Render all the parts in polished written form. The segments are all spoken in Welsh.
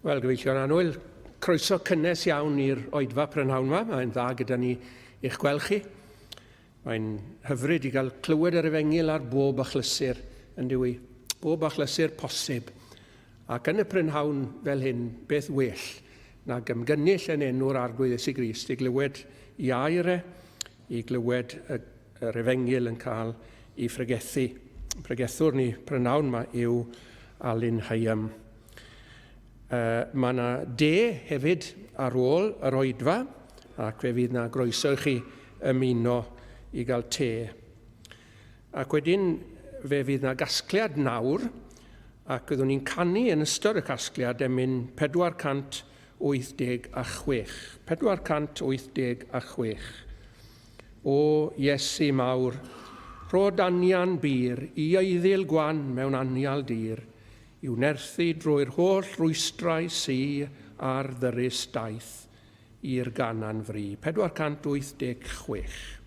Wel, gyfeillion annwyl, croeso cynnes iawn i'r oedfa prynhawn yma. Mae'n dda gyda ni i'ch gweld chi. Mae'n hyfryd i gael clywed yr efengyl ar bob achlysur yn dyw i. Bob achlysur posib. Ac yn y prynhawn fel hyn, beth well nag ymgynnull yn enw'r arglwydd Iesu Grist i glywed i air i glywed yr efengyl yn cael ei phregethu. Pregethwr ni prynhawn yma yw Alun Hayam. Mae yna de hefyd ar ôl yr oedfa, ac fe fydd yna groeso i chi ymuno i gael te. Ac wedyn fe fydd yna gasgliad nawr, ac byddwn ni'n canu yn ystod y casgliad emyn 486. 486. O Iesu mawr, rhod anian byr i eiddil gwan mewn anial dir, i'w nerthu drwy'r holl rwystrau sy ar ddyrus daeth i'r ganan fri. 486.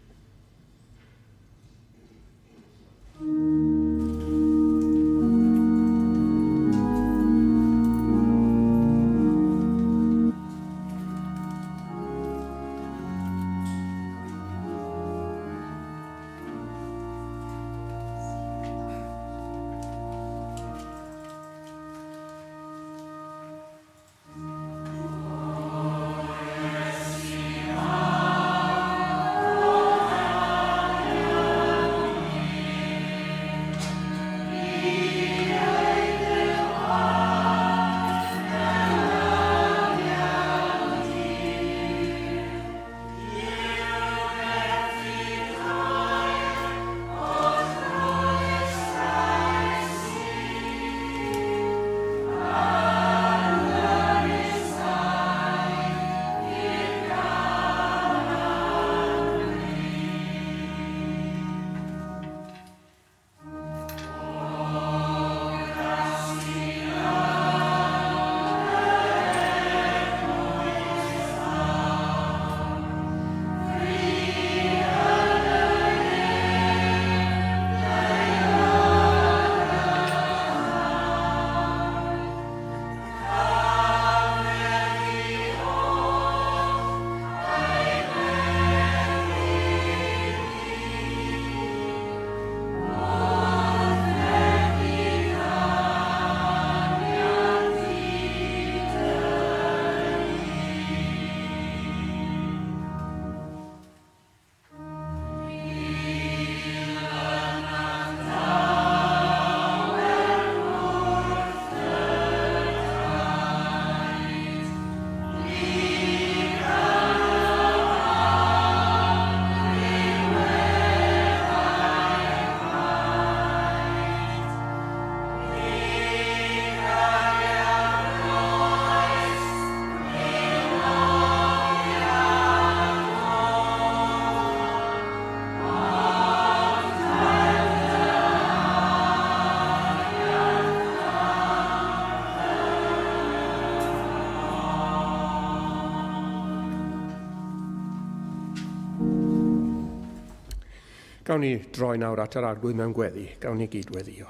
Gawn ni droi nawr at yr arglwydd mewn gweddi. Gawn ni gydweddio.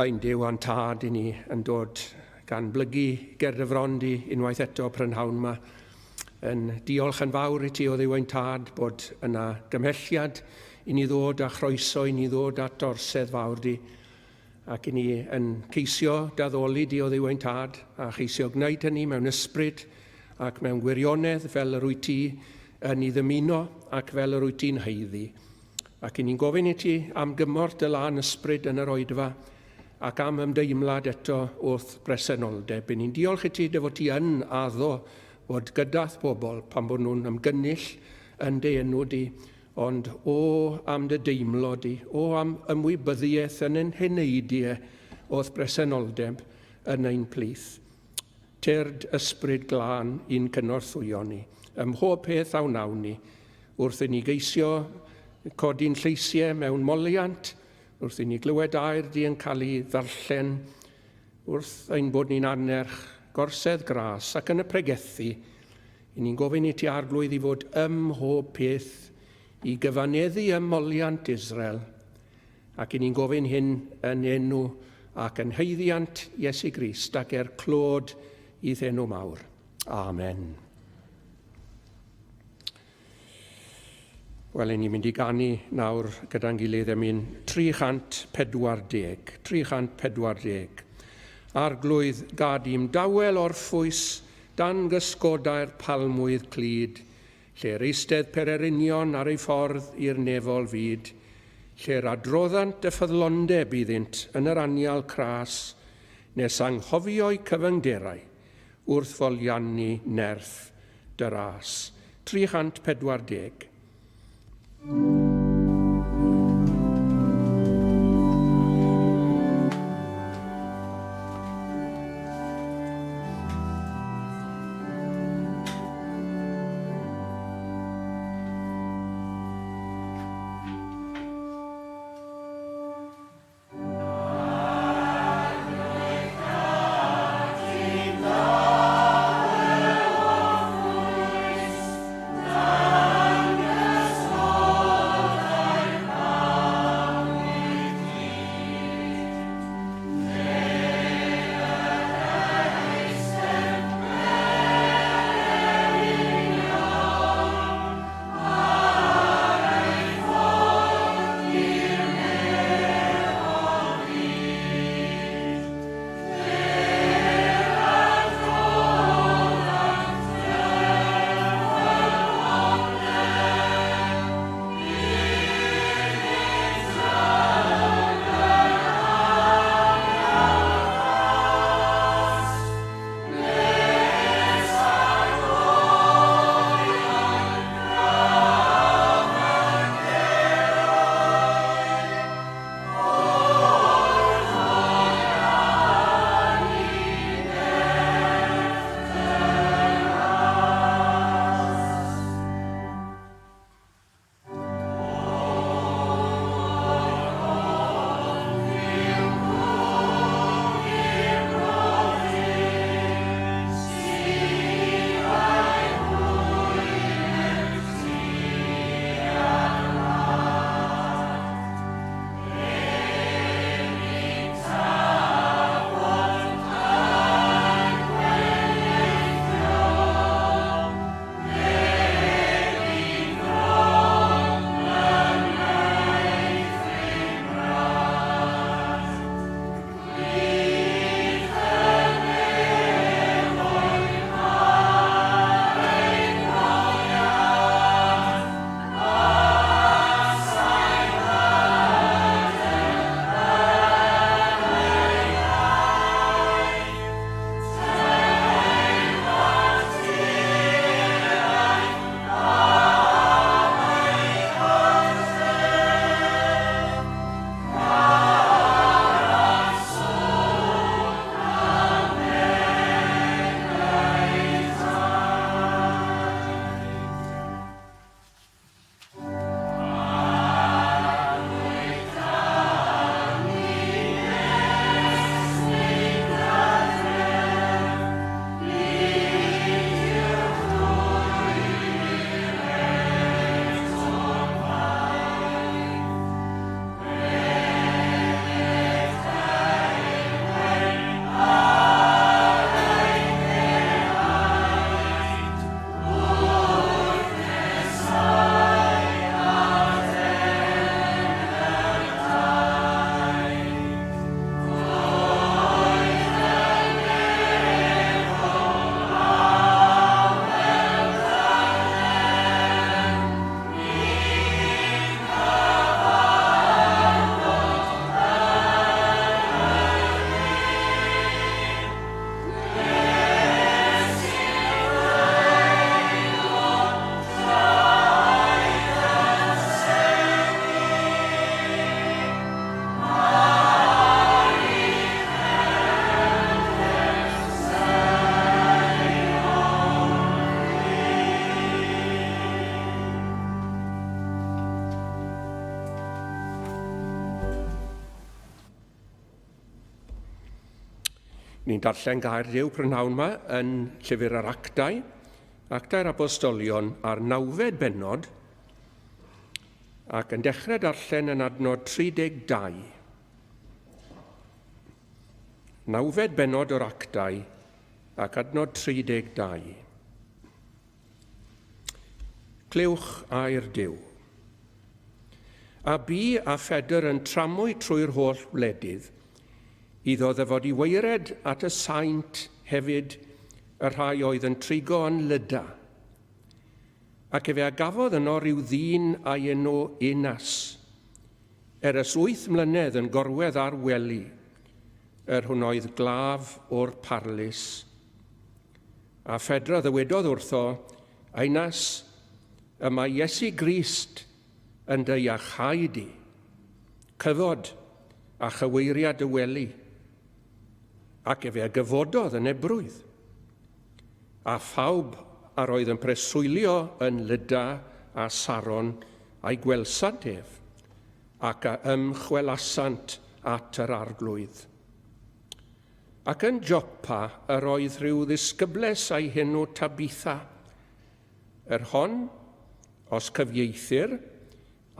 Ein Duw a'n tad i ni yn dod gan blygu gerdyfrond i unwaith eto prynhawn yma. Yn diolch yn fawr i ti o Dduw ein tad bod yna gymhelliad i ni ddod â chroeso, i ni ddod â dorsedd fawr di. Ac i ni yn ceisio daddoli di o Dduw ein tad a cheisio gwneud hynny mewn ysbryd ac mewn gwirionedd fel yr wyt ti yn ei ddymuno ac fel yr wyt ti'n heiddi. Ac i ni'n gofyn i ti am gymorth dy lan ysbryd yn yr oedfa ac am ymdeimlad eto wrth bresenoldeb. I ni'n diolch i ti dy fod ti yn addo fod gydath bobl pan bod nhw'n ymgynnull yn dy enw di, ond o am dy deimlo di, o am ymwybyddiaeth yn ein heneidiau wrth bresenoldeb yn ein plith. Tyrd ysbryd glân i'n cynorthwyo ni. Ym mhob peth awn nawn ni, wrth i ni geisio codi'n lleisiau mewn moliant, wrth i ni glywed air di yn cael ei ddarllen, wrth ein bod ni'n anerch gorsedd gras ac yn y pregethu, i ni'n gofyn i ti arglwydd i fod ym mhob peth i gyfaneddu ymoliant Israel, ac i ni'n gofyn hyn yn enw ac yn heiddiant Iesu Grist ac clod I ddenw mawr. Amen. Wel, ni'n mynd I ganu nawr gyda'n gilydd un 340. 340. Arglwydd gad I'm dawel orffwys dan gysgodau'r palmwydd clyd, lle'r eistedd pererinion ar ei ffordd i'r nefol fyd, lle'r adroddant y ffyddlondeb iddynt yn yr anial cras, nes anghofio'i cyfyngderau wrth foliannu nerth dy ras. 340. Ni'n darllen gair Duw prynhawn yma yn llyfr yr Actau, Actau'r Apostolion a'r 9fed bennod, ac yn dechrau darllen yn adnod 32. Nawfed benod o'r actau ac adnod 32. Clywch a'r Duw. A bu a Phedr yn tramwy trwy'r holl wledydd, iddo ddyfod i weired at y saint hefyd y rhai oedd yn trigo yn Lyda. Ac efe a gafodd yno ryw ddyn a'i enw Enas, ers 8 mlynedd yn gorwedd ar wely, hwn oedd glaf o'r parlus. A Phedr ddywedodd wrtho, Enas, y mae Iesu Grist yn dy iachau di, cyfod a chyweiriad y wely, ac efe a gyfododd yn ebrwydd. A phawb ar oedd yn preswylio yn Lyda a Saron a'i gwelsant ef, ac a ymchwelasant at yr arglwydd. Ac yn Joppa yr oedd rhyw ddisgybles a'i henw Tabitha, hon, os cyfieithir,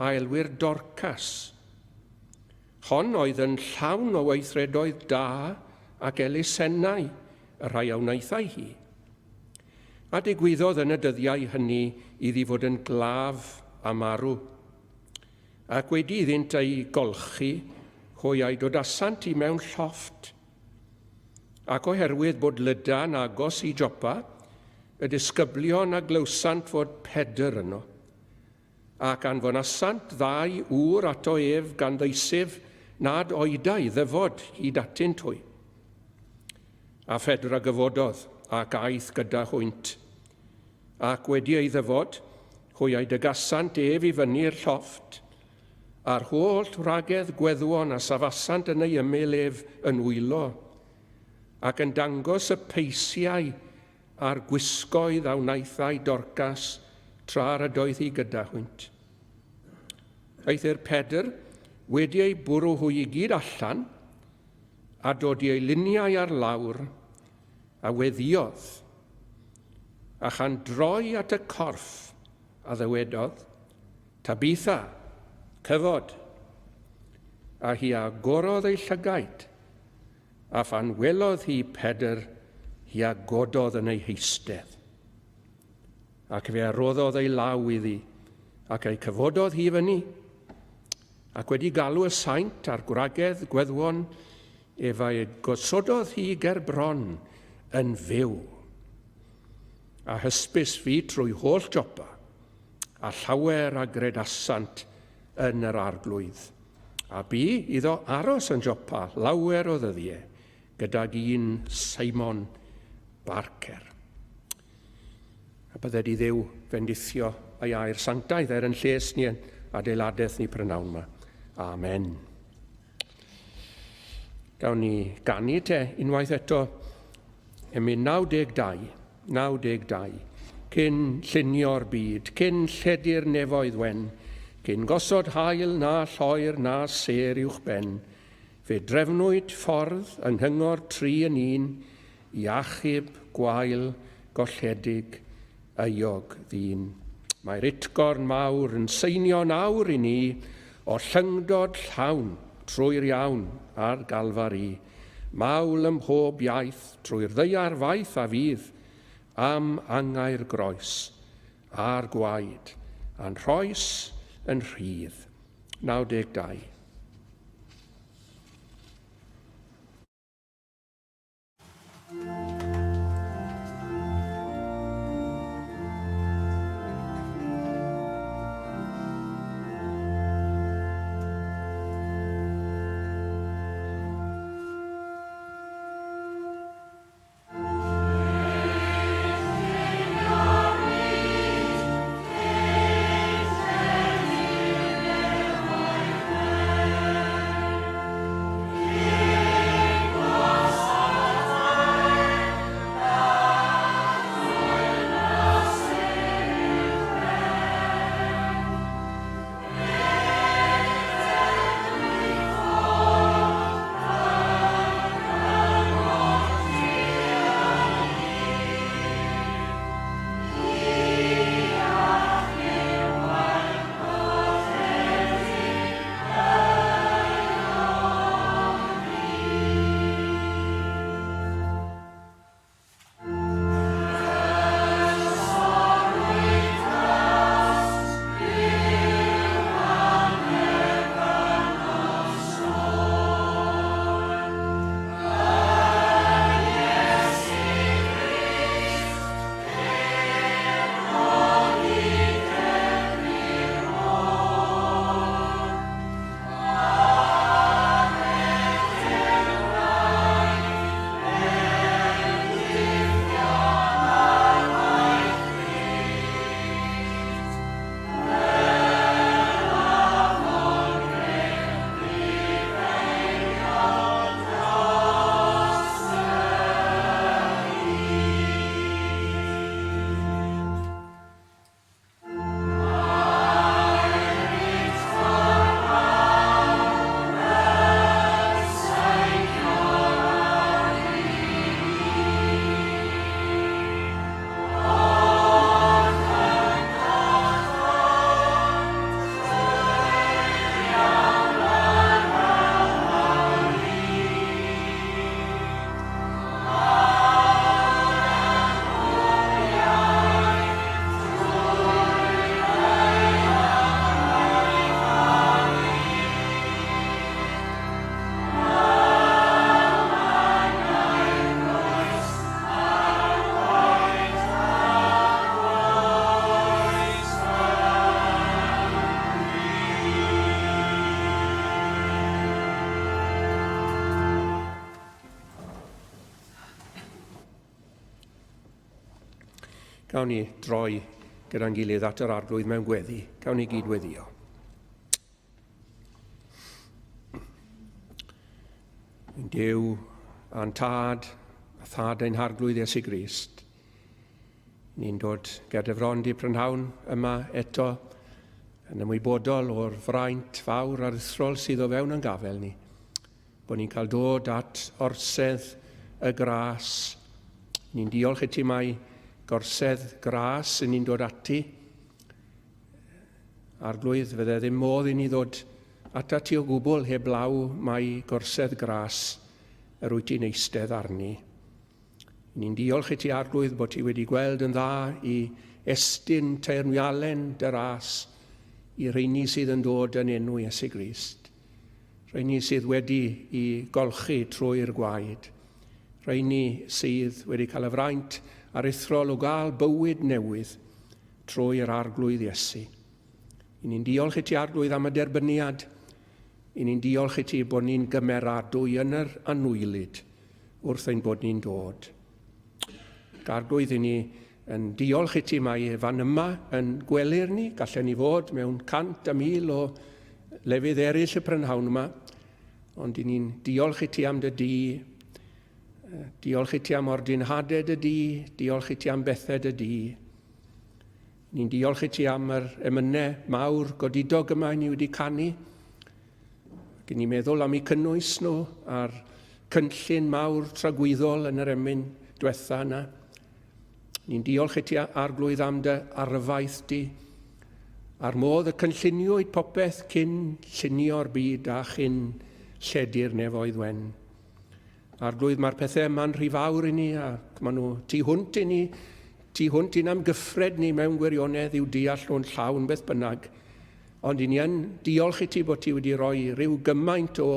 a elwyr Dorcas. Hon oedd yn llawn o weithredoedd da ac elusennau y rhai a wnaethau hi. A digwyddodd yn y dyddiau hynny iddi fod yn glaf a marw. Ac wedi iddynt ei golchi, hwyau dod asant i mewn llofft. Ac oherwydd bod Lyda'n agos i Joppa, y disgyblion a glywsant fod Pedr yno. Ac anfon asant ddau ŵr ato ef gan ddeisif nad oedau ddyfod hyd atynt hwy. A Phedr a gyfododd ac aeth gyda hwynt. Ac wedi ei ddyfod, hwyau dygasant ef i fyny'r llofft, a'r holl wragedd gweddwon a safasant yn ei ymyl ef yn wylo, ac yn dangos y peisiau a'r gwisgoedd a wnaethau Dorcas tra'r ydoedd hi gyda hwynt. Eithir Pedr wedi ei bwrw hwy i gyd allan, a dod i ei luniau ar lawr, a weddiodd, a chan droi at y corff, a ddywedodd, Tabitha, cyfod, a hi agorodd ei llygaid, a phan welodd hi Pedr, hi agododd yn ei heistedd. Ac fe arroddodd ei law iddi, ac ei cyfododd hi fyny, ac wedi galw y saint a'r gwragedd gweddwon, efau gosododd hi ger bron yn fyw. A hysbys fi trwy holl Joppa, a llawer a gredasant yn yr arglwydd. A bu iddo aros yn Joppa lawer o ddyddiau, gydag un Simon Barker. A byddai di Dduw fendithio a'i air sanctaidd yn lles ni yn adeiladaeth ni prynawn yma. Amen. Gawn ni ganu te unwaith eto ymwneud 92, cyn llunio'r byd, cyn lledu'r nefoedd wen, cyn gosod hael na lloer na ser uwch ben, fe drefnwyd ffordd yng nghyngor 3 yn 1, i achub gwael golledig euog ddyn. Mae'r utgorn mawr yn seinio nawr i ni o llyngdod llawn trwy'r iawn ar galfari, mawl ym mhob iaith trwy'r ddeiar faith a fydd, am angau'r groes a'r gwaed, a'n rhoes yn rhydd. 92. Gawn ni droi gyda'n gilydd at yr arglwydd mewn gweddi. Gawn ni gydweddio. Duw a'n tad, a thad ein harglwydd Iesu Grist. Ni'n dod gerdyfrondi prynhawn yma eto yn ymwybodol o'r fraint fawr aruthrol sydd o fewn yn gafel ni. Bod ni'n cael dod at orsedd y gras. Ni'n diolch i ti mai gorsedd gras yn ni'n dod ati. Arglwydd fydde ddim modd i ni ddod ata ti o gwbl heblaw mai gorsedd gras yr wyt ti'n eistedd arni. Ni'n diolch i ti arglwydd bod ti wedi gweld yn dda i estyn teirnialen dy ras i rheini sydd yn dod yn enw Iesu Grist. Rheini sydd wedi i golchi trwy'r gwaed. Rheini sydd wedi cael y fraint aruthrol o gael bywyd newydd trwy'r arglwydd Iesu. Ni'n diolch i ti arglwydd am y derbyniad. Ni'n diolch i ti bod ni'n gymeradwy yn yr anwylid wrth ein bod ni'n dod. Arglwydd i ni yn diolch i ti mai fan yma yn gwely'r ni, gallen ni fod mewn 100,000 o lefydd eraill y prynhawn yma, ond i ni'n diolch i ti am dy di, diolch i ti am ordynhadau dy di, diolch i ti am bethau dy di. Ni'n diolch i ti am yr emynau mawr godidog yma ni wedi canu. Ac ni'n meddwl am eu cynnwys nhw a'r cynllun mawr tragwyddol yn yr emyn diwetha yna. Ni'n diolch i ti arglwydd am dy arfaith di, a'r modd y cynlluniwyd popeth cyn llunio'r byd a chyn lledu'r nefoedd wen. Arglwydd mae'r pethau yma'n rhy fawr i ni ac maen nhw tu hwnt i ni, tu hwnt i'n amgyffred ni mewn gwirionedd i'w deall nhw'n llawn beth bynnag. Ond i ni yn diolch i ti bod ti wedi rhoi rhyw gymaint o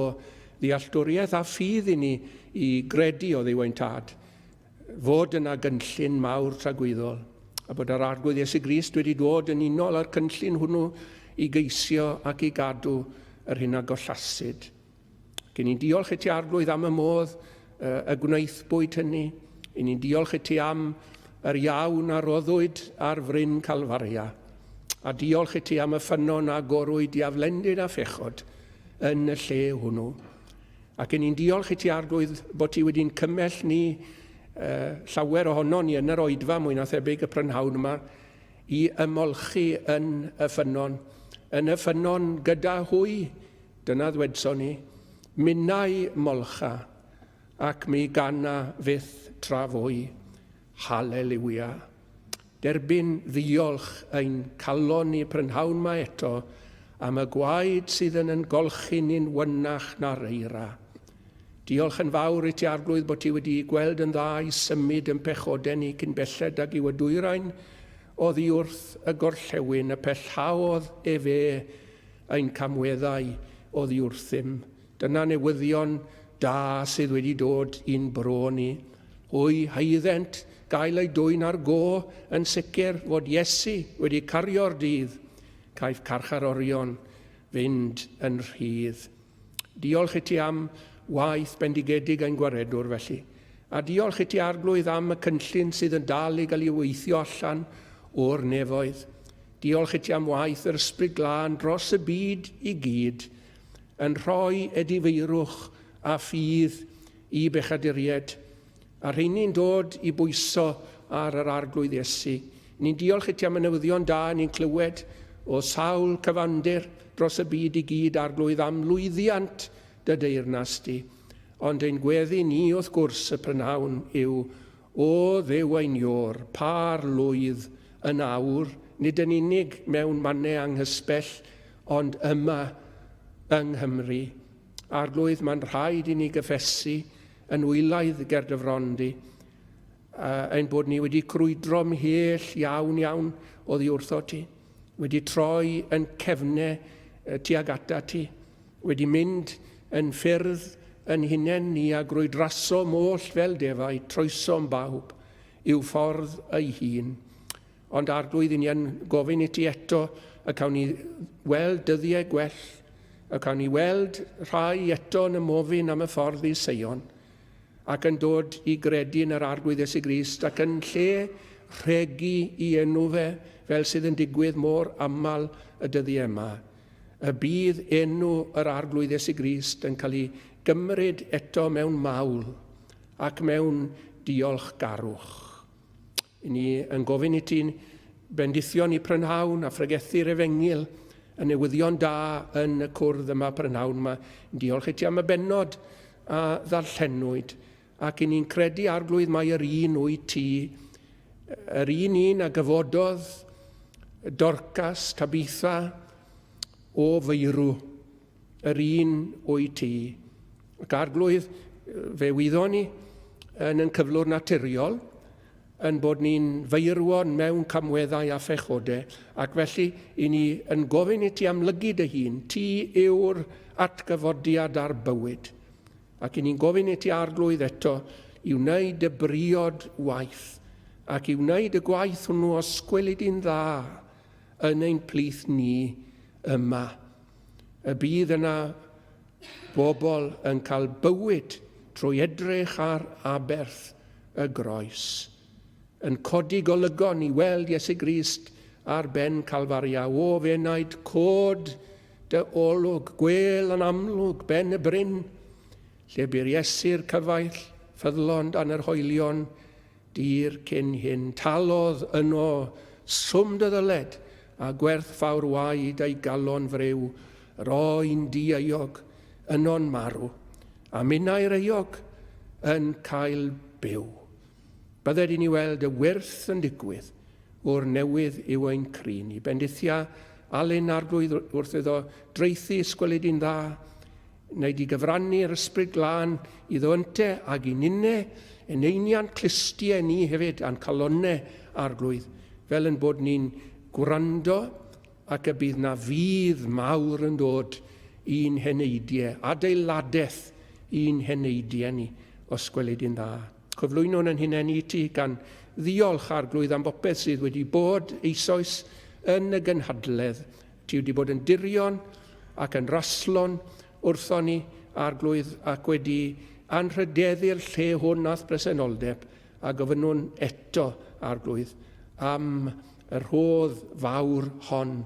ddealltwriaeth a ffydd i ni i gredu o ddiwein tad. Fod yna gynllun mawr tragwyddol, a bod yr arglwydd Iesu Grist wedi dod yn unol â'r cynllun hwnnw i geisio ac i gadw yr hyn a gollasid. Ni'n diolch i ti arglwydd am y modd y gwneithbwyd hynny. Ni'n diolch i ti am yr iawn a roddwyd ar fryn Calfaria. A diolch i ti am y ffynnon a gorwyd i aflendid a phechod yn y lle hwnnw. Ac ni'n diolch i ti arglwydd bod ti wedi'n cymell ni llawer ohono ni yn yr oedfa mwy na thebyg y prynhawn yma i ymolchi yn y ffynnon gyda hwy, dyna ddwedson ni, minnau molcha ac mi ganna fyth tra fwy. Halleluia. Derbyn ddiolch ein calon ni prynhawn yma eto am y gwaed sydd yn golchi ni'n wynach na'r eira. Diolch yn fawr i ti arglwydd bod ti wedi gweld yn dda i symud yn pechodau ni cyn belled ag i'w dwyrain oddi wrth y gorllewin y pellhaodd fe ein camweddau oddi wrthym. Dyna newyddion da sydd wedi dod i'n bro ni. Hwy heiddent gael ei dwyn ar go yn sicr fod Iesu wedi cario'r dydd, caiff carcharorion fynd yn rhydd. Diolch i ti am waith bendigedig ein gwaredwr felly. A diolch i ti arglwydd am y cynllun sydd yn dal i gael ei weithio allan o'r nefoedd. Diolch i ti am waith yr ysbryd glân dros y byd i gyd yn rhoi edifeirwch a ffydd i bechaduried. A rheini'n dod i bwyso ar yr arglwydd Iesu. Ni'n diolch i ti am y newyddion da ni'n clywed o sawl cyfandir dros y byd i gyd arglwydd am lwyddiant dy deyrnas di. Ond ein gweddi ni wrth gwrs y prynhawn yw o ddew ein ior, par lwydd yn awr, nid yn unig mewn mannau anghysbell, ond yma yng Nghymru. Arglwydd mae'n rhaid i ni gyffesu yn wylaidd gerdyfrondi, ein bod ni wedi crwydro mhell iawn oddi wrtho ti, wedi troi yn cefnau tuag ata ti, wedi mynd yn ffyrdd yn hunain ni a grwydraso moll fel defau, troesom bawb, i'w ffordd ei hun. Ond arglwydd i ni yn gofyn i ti eto y cawn ni weld dyddiau gwell, y cawn ni weld rhai eto yn ymofyn am y ffordd i Seion, ac yn dod i gredu yn yr arglwydd Iesu Grist, ac yn lle rhegi I enw fe, fel sydd yn digwydd mor aml y dyddiau yma. Y bydd enw yr arglwydd Iesu Grist yn cael ei gymryd eto mewn mawl ac mewn diolchgarwch. I ni yn gofyn I ti'n bendithio ni prynhawn a phregethu'r Efengil y newyddion da yn y cwrdd yma prynhawn yma. Diolch I ti am y benod a ddarllenwyd ac I ni'n credu arglwydd mai yr un wyt ti, yr un a gyfododd Dorcas, Tabitha o feirw, yr un wyt ti. Ac arglwydd fe wyddon ni yn cyflwr naturiol yn bod ni'n feirwon mewn camweddau a phechodau ac felly I ni yn gofyn I ti amlygu dy hun. Ti yw'r atgyfodiad ar bywyd. Ac I ni'n gofyn I ti arglwydd eto I wneud y briod waith ac I wneud y gwaith hwnnw os gwelid I'n dda yn ein plith ni yma. Y bydd yna bobl yn cael bywyd trwy edrych ar aberth y groes, yn codi golygon I weld Iesu Grist ar ben Calfaria. O fe wnaed cod dy olwg, gwel yn amlwg ben y bryn, lle byr Iesu'r cyfaill, ffyddlon dan yr hoelion, dir cyn hyn. Talodd yno swm dy ddyled a gwerth fawr waed ei galon frew, roi'n diaiog yno'n marw, a minnau'r eog yn cael byw. Bydded I ni weld y wyrth yn digwydd o'r newydd yw ein crin. I bendithia Alun arglwydd wrth iddo dreithi ysgwelid I'n dda, wneud I gyfrannu'r ysbryd glân iddo ynte ag I ninne, yn einian clistiau ni hefyd a'n calonnau arglwydd, fel yn bod ni'n gwrando ac y bydd na fydd mawr yn dod i'n heneidiau, adeiladaeth i'n heneidiau ni os gwelid I'n dda. Cyflwyno'n yn hunain I ti gan ddiolch arglwydd am bopeth sydd wedi bod eisoes yn y gynhadledd. Ti wedi bod yn dirion ac yn raslon wrthon ni arglwydd ac wedi anrhydeddu'r lle hwn ath presenoldeb a gofynwn eto arglwydd am y rhodd fawr hon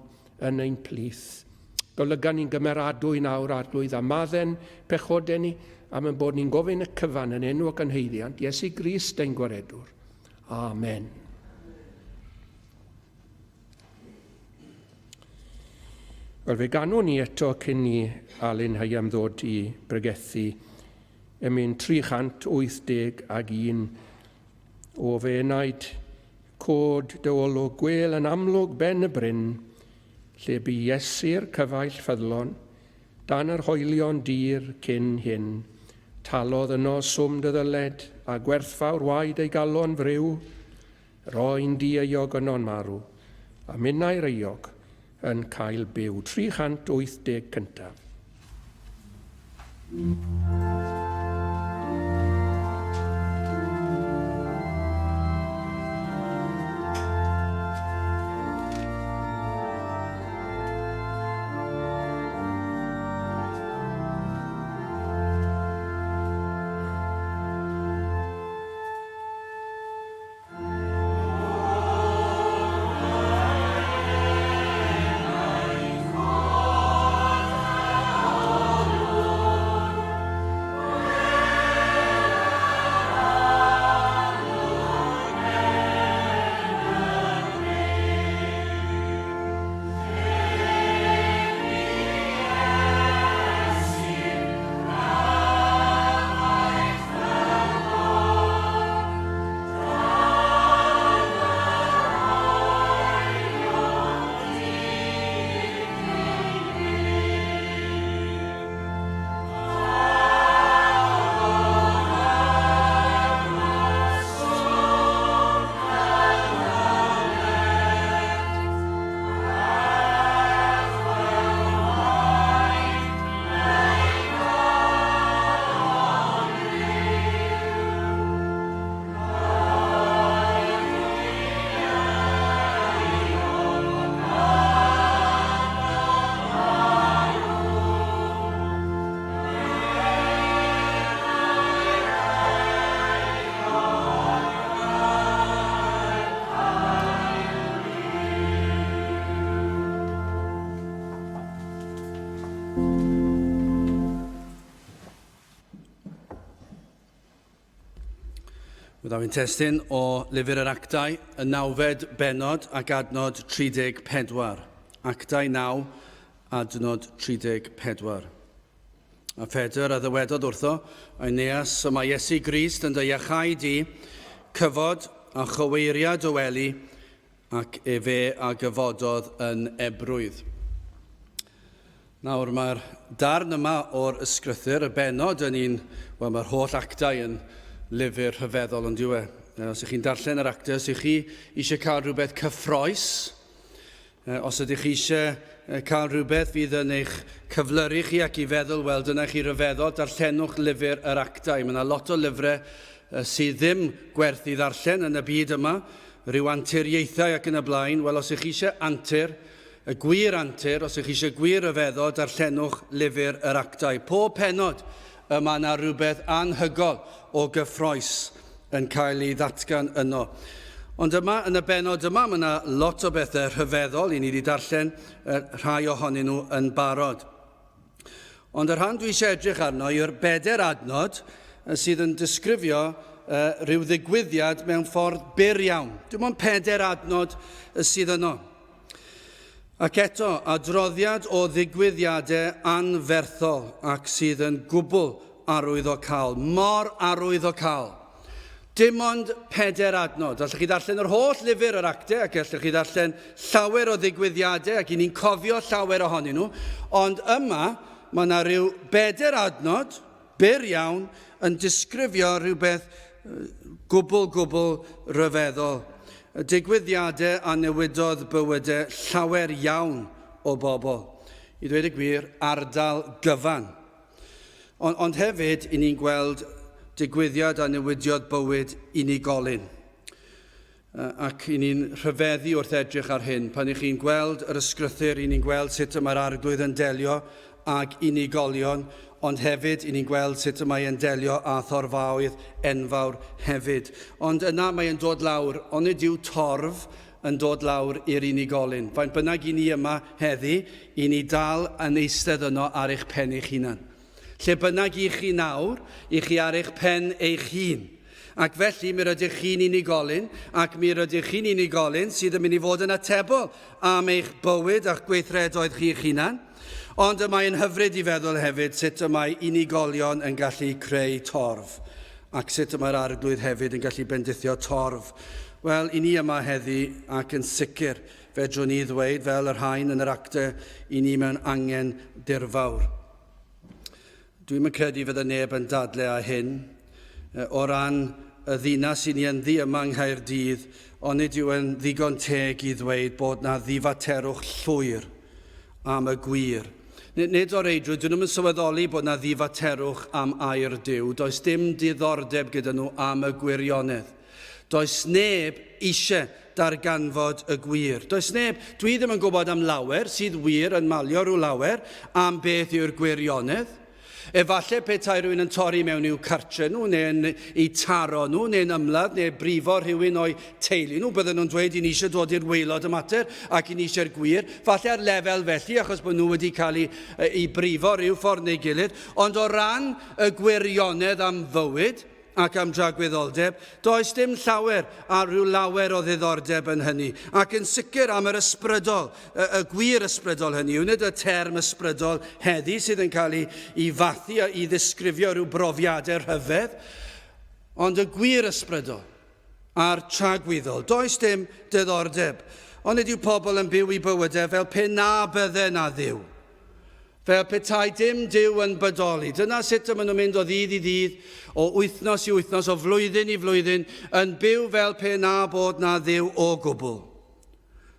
yn ein plith. Golygan ni'n gymeradwy nawr arglwydd a madden pechodau ni am yn bod ni'n gofyn y cyfan yn enw ac yn heiddiant Iesu Grist ein gwaredwr. Amen. Wel, fe ganwn ni eto cyn ni Alun Hayam ddod I bregethu mynd 381 o fe wnaed cod dy olwg gwel yn amlwg ben y bryn, lle bu Iesu'r cyfaill ffyddlon, dan yr hoelion dir cyn hyn. Talodd yno swm dy ddyled a gwerthfawr waed ei galon frew, roi'n diaiog yno'n marw, a minnau'r eog yn cael byw. 380 cyntaf. Byddaf yn testyn o lyfr yr actau, y 9fed benod ac adnod 34. Actau 9, adnod 34. A Phedr a ddywedodd wrtho, Aeneas, y mae Iesu Grist yn dy iachau di, cyfod a chyweiriad o weli, ac efe a gyfododd yn ebrwydd. Nawr, mae'r darn yma o'r ysgrythyr, y benod yn un, wel, mae'r holl actau yn lyfr rhyfeddol yn diwe. Os ydych chi'n darllen yr actau, os ydych chi eisiau cael rhywbeth cyffroes, os ydych chi eisiau cael rhywbeth fydd yn eich cyflyru chi ac i feddwl, wel, dyna chi rhyfeddol, darllenwch lyfr yr actau. Mae yna lot o lyfrau sydd ddim gwerth i ddarllen yn y byd yma, rhyw anturiaethau ac yn y blaen. Wel, os ydych chi eisiau antur, y gwir antur, os ydych chi eisiau gwir rhyfeddol, darllenwch lyfr yr actau. Pob penod yma yna rhywbeth anhygol o gyffroes yn cael ei ddatgan yno. Ond yma, yn y benod yma, mae yna lot o bethau rhyfeddol i ni wedi darllen rhai ohonyn nhw yn barod. Ond yr rhan dwi eisiau edrych arno yw'r 4 adnod sydd yn disgrifio rhyw ddigwyddiad mewn ffordd byr iawn. Dim ond 4 adnod sydd yno. Ac eto, adroddiad o ddigwyddiadau anferthol ac sydd yn gwbl arwyddocaol, mor arwyddocaol. Dim ond 4 adnod. Allwch chi ddarllen yr holl lyfr yr actau ac allwch chi ddarllen llawer o ddigwyddiadau ac i ni'n cofio llawer ohonyn nhw. Ond yma, mae yna rhyw 4 adnod, byr iawn, yn disgrifio rhywbeth gwbl rhyfeddol. Digwyddiadau a newidodd bywydau llawer iawn o bobl. I ddweud y gwir, ardal gyfan. Ond hefyd, i ni'n gweld digwyddiad a newidiodd bywyd unigolyn. Ac i ni'n rhyfeddu wrth edrych ar hyn. Pan i chi'n gweld yr ysgrythyr, i ni'n gweld sut y mae'r arglwydd yn delio ag unigolion, ond hefyd i ni'n gweld sut y mae'n delio â thorfaoedd enfawr hefyd. Ond yna mae'n dod lawr, ond yw torf yn dod lawr i'r unigolyn. Faint bynnag i ni yma heddi, i ni dal yn eistedd yno ar eich pen eich hunan. Lle bynnag i chi nawr, i chi ar eich pen eich hun. Ac felly mi rydych chi'n unigolyn, ac mi rydych chi'n unigolyn sydd yn mynd i fod yn atebol am eich bywyd a'ch gweithredoedd chi'ch hunan. Ond mae'n hyfryd i feddwl hefyd sut y mae unigolion yn gallu creu torf, ac sut y mae'r arglwydd hefyd yn gallu bendithio torf. Wel, i ni yma heddi ac yn sicr, fedrwn ni ddweud fel yr haen yn yr actau, i ni mewn angen dirfawr. Dwi'n yn credu fydd y neb yn dadle a hyn, o ran y ddinas i ni yn ddi yma yng Nghaerdydd, ond nid yw yn ddigon teg i ddweud bod na ddifaterwch llwyr am y gwir. Nid o'r reidrwydd, dyn nhw'n sylweddoli bod na ddifaterwch am air Duw. Does dim diddordeb gyda nhw am y gwirionedd. Does neb eisiau darganfod y gwir. Does neb, dwi ddim yn gwybod am lawer sydd wir yn malio rhyw lawer am beth yw'r gwirionedd. Efallai petai rhywun yn torri mewn i'w cartre nhw, neu'n eu taro nhw, neu'n ymladd, neu brifo rhywun o'i teulu nhw. Bydden nhw'n dweud i ni eisiau dod i'r waelod y mater ac i ni eisiau'r gwir. Falle ar lefel felly, achos bod nhw wedi cael eu brifo rhyw ffordd neu gilydd. Ond o ran y gwirionedd am fywyd ac am dragwyddoldeb, does dim llawer a rhyw lawer o ddiddordeb yn hynny. Ac yn sicr am yr ysbrydol, y gwir ysbrydol hynny, yw nid y term ysbrydol heddi sydd yn cael ei fathu a i ddisgrifio rhyw brofiadau rhyfedd, ond y gwir ysbrydol a'r tragwyddol. Does dim diddordeb, ond nid yw pobl yn byw i bywydau fel pe na bydde na ddiw. Fel petai dim Duw yn bodoli. Dyna sut maen nhw'n mynd o ddydd i ddydd, o wythnos i wythnos, o flwyddyn i flwyddyn, yn byw fel pe na bod na ddiw o gwbl.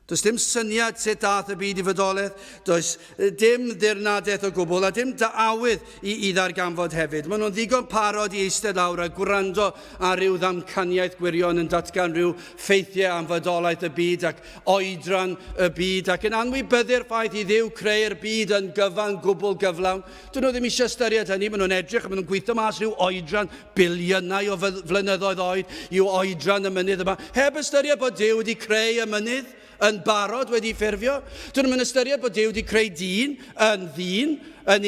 Does dim syniad sut dath y byd i fodolaeth, does dim ddirnadaeth o gwbl, a dim daawydd i ddarganfod hefyd. Maen nhw'n ddigon parod i eistedd lawr a gwrando ar ryw ddamcaniaeth gwirion yn datgan rhyw ffeithiau am fodolaeth y byd ac oedran y byd, ac yn anwybyddu'r ffaith i Dduw creu'r byd yn gyfan gwbl gyflawn. Dyn nhw ddim eisiau ystyried hynny, maen nhw'n edrych, maen nhw'n gweithio mas rhyw oedran biliynau o flynyddoedd oed, yw oedran y mynydd yma. Heb ystyried bod Duw wedi creu y mynydd yn barod wedi ffurfio. Dyn nhw'n ystyried bod Duw wedi creu dyn yn ddyn yn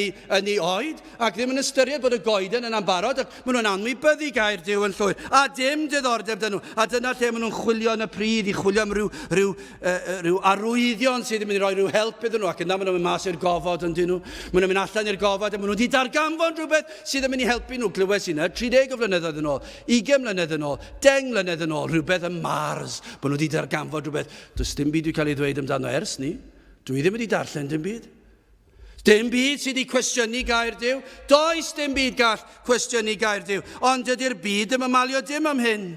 ei oed, ac ddim yn ystyried bod y goeden yn ambarod, ac maen nhw'n anwybyddu gair Duw yn llwyr, a dim diddordeb dyn nhw. A dyna lle maen nhw'n chwilio yn y pryd, i chwilio am ryw arwyddion sydd yn mynd i roi ryw help iddyn nhw, ac yna maen nhw'n mynd mas i'r gofod yn dyn nhw. Maen nhw'n mynd allan i'r gofod, a maen nhw wedi darganfod rhywbeth sydd yn mynd i helpu nhw. Glywes i yna 30 o flynyddoedd yn ôl, 20 mlynedd yn ôl, 10 mlynedd yn ôl, rhywbeth yn Mars, bod nhw wedi darganfod rhywbeth. Does dim byd wedi cael ei ddweud amdano ers ni. Dwi ddim wedi darllen dim byd. Dim byd sydd wedi cwestiynu gair Duw. Does dim byd gall cwestiynu gair Duw. Ond ydy'r byd ddim yn malio dim am hyn.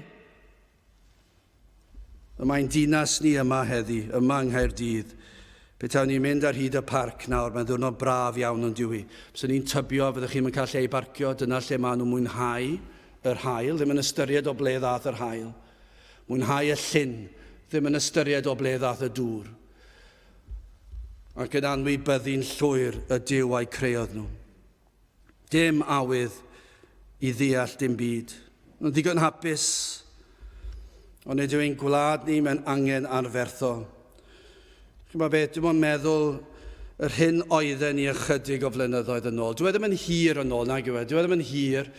Mae'n dinas ni yma heddi, yma yng Nghaerdydd. Petawn ni'n mynd ar hyd y parc nawr, mae'n ddwrnod braf iawn yn diwy. Byddwn ni'n tybio, fyddwch chi'n cael lle i barcio, dyna lle maen nhw'n mwynhau yr haul, ddim yn ystyried o ble ddath yr haul. Mwynhau y llyn, ddim yn ystyried o ble ddath y dŵr. Ac yn anwybyddu'n llwyr y Duw a'i creuodd nhw. Dim awydd i ddeall dim byd. Nhw'n ddigon hapus, ond nid yw'n gwlad ni mewn angen anferthol. Chyma beth, dwi'n yn meddwl yr hyn oedden ni ychydig o flynyddoedd yn ôl. Dwi ddim yn hir yn ôl, nag yw e. Dwi ddim yn hir.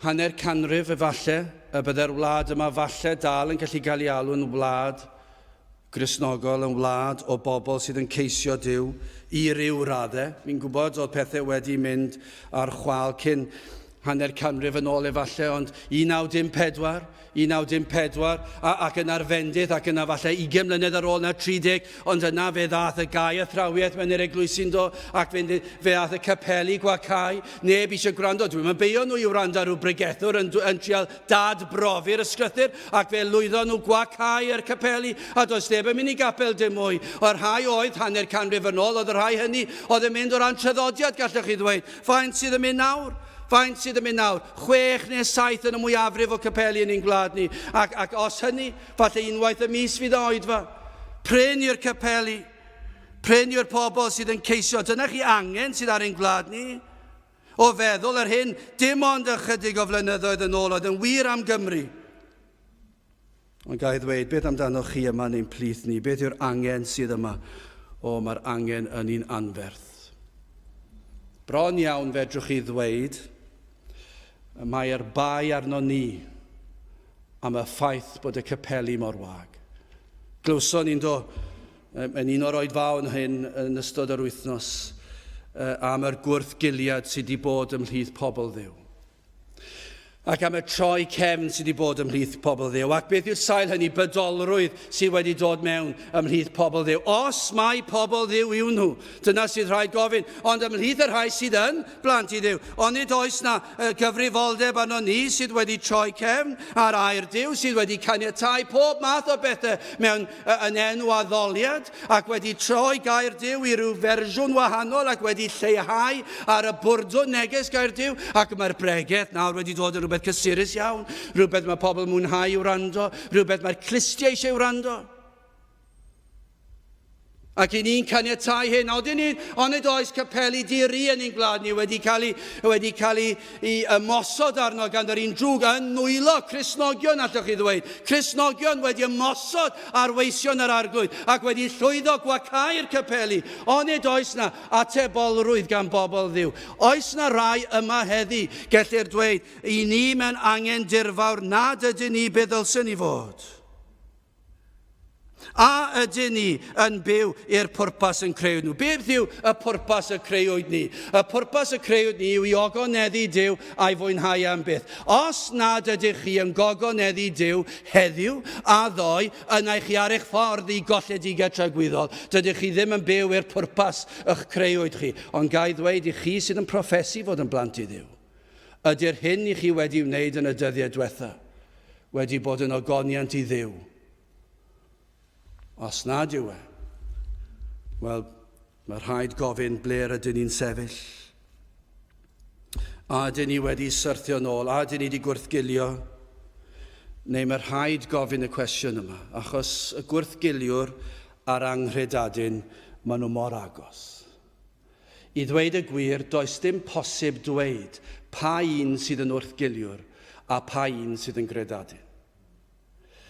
Hanner canrif efallai, y bydde'r wlad yma falle dal yn gallu cael ei alw'n wlad Gristnogol, yn wlad o bobl sydd yn ceisio Duw i ryw raddau. Mi'n gwybod oedd pethau wedi mynd ar chwal cyn hanner canrif yn ôl efallai, ond 1914, ac yn arfendydd, ac yna falle 20 mlynedd ar ôl na 30, ond yna fe ddath y gau athrawiaeth mewn i'r eglwysi'n do, ac fe ddath y capeli gwacau. Neb eisiau gwrando, dwi'n meddwl nhw i wrando rhyw bregethwr yn trial dad brofi'r ysgrythyr, ac fe lwyddo nhw gwacau yr capeli, a does neb yn mynd i gapel dim mwy. O'r rhai oedd hanner canrif yn ôl, oedd y rhai hynny, oedd yn mynd o ran traddodiad, gallwch chi ddweud. Faint sydd yn mynd nawr? Faint sydd yn mynd nawr? 6 neu 7 yn y mwyafrif o capeli yn ein gwlad ni. Ac os hynny, falle unwaith y mis fydd oedfa. Pryn i'r capeli. Pryn i'r pobl sydd yn ceisio. Dyna chi angen sydd ar ein gwlad ni. O feddwl yr hyn, dim ond ychydig o flynyddoedd yn ôl, oedd yn wir am Gymru. Ond gael ei ddweud, beth amdano chi yma neu'n plith ni? Beth yw'r angen sydd yma? O, mae'r angen yn un anferth. Bron iawn fedrwch chi ddweud, mae'r bai arno ni am y ffaith bod y capeli mor wag. Glywson ni'n do, yn un o'r oedfawn hyn yn ystod yr wythnos, am yr gwrthgiliad sydd wedi bod ymhlith pobl Dduw. Ac am y troi cefn sydd wedi bod ymhlith pobl Dduw. Ac beth yw'r sail hynny? Bydolrwydd sydd wedi dod mewn ymhlith pobl Dduw. Os mae pobl Dduw yw nhw, dyna sydd rhaid gofyn. Ond ymhlith yr rhai sydd yn blant i Dduw. Ond nid oes na gyfrifoldeb arno ni sydd wedi troi cefn ar air Dduw, sydd wedi caniatáu pob math o bethau mewn yn enw addoliad, ac wedi troi gair Dduw i ryw fersiwn wahanol, ac wedi lleihau ar y bwrdwn neges gair Dduw, ac mae'r bregeth nawr wedi dod yn rhywbeth cysurus iawn, rhywbeth mae pobl mwynhau i'w wrando, rhywbeth mae'r Cristia eisiau wrando. Ac i ni'n caniatáu hyn, ond nid oes capeli diri yn ein gwlad ni wedi cael ei ymosod arno gan yr un drwg yn nwylo Cristnogion, allwch chi ddweud. Cristnogion wedi ymosod ar weision yr arglwydd ac wedi llwyddo gwacau'r capeli. Ond nid oes na atebolrwydd gan bobl Dduw. Oes na rai yma heddi, gellir dweud, i ni mewn angen dirfawr nad ydyn ni be ddylsyn ni fod. A ydyn ni yn byw i'r pwrpas yn creu nhw? Beth yw y pwrpas y creuwyd ni? Y pwrpas y creuwyd ni yw i ogoneddu Duw a'i fwynhau am byth. Os nad ydych chi yn gogoneddu Duw heddiw a ddoe, yna chi ar eich ffordd i golledigau tragwyddol. Dydych chi ddim yn byw i'r pwrpas eich creuwyd chi. Ond gai ddweud i chi sydd yn proffesu fod yn blant i Dduw. Ydy'r hyn i chi wedi wneud yn y dyddiau diwetha wedi bod yn ogoniant i Dduw? Os nad yw e, wel, mae rhaid gofyn ble ydyn ni'n sefyll. A ydyn ni wedi syrthio nôl, a ydyn ni wedi gwrthgilio, neu mae rhaid gofyn y cwestiwn yma, achos y gwrthgiliwr a'r anghredadyn, maen nhw mor agos. I ddweud y gwir, does dim posib dweud pa un sydd yn wrthgiliwr a pa un sydd yn gredadyn.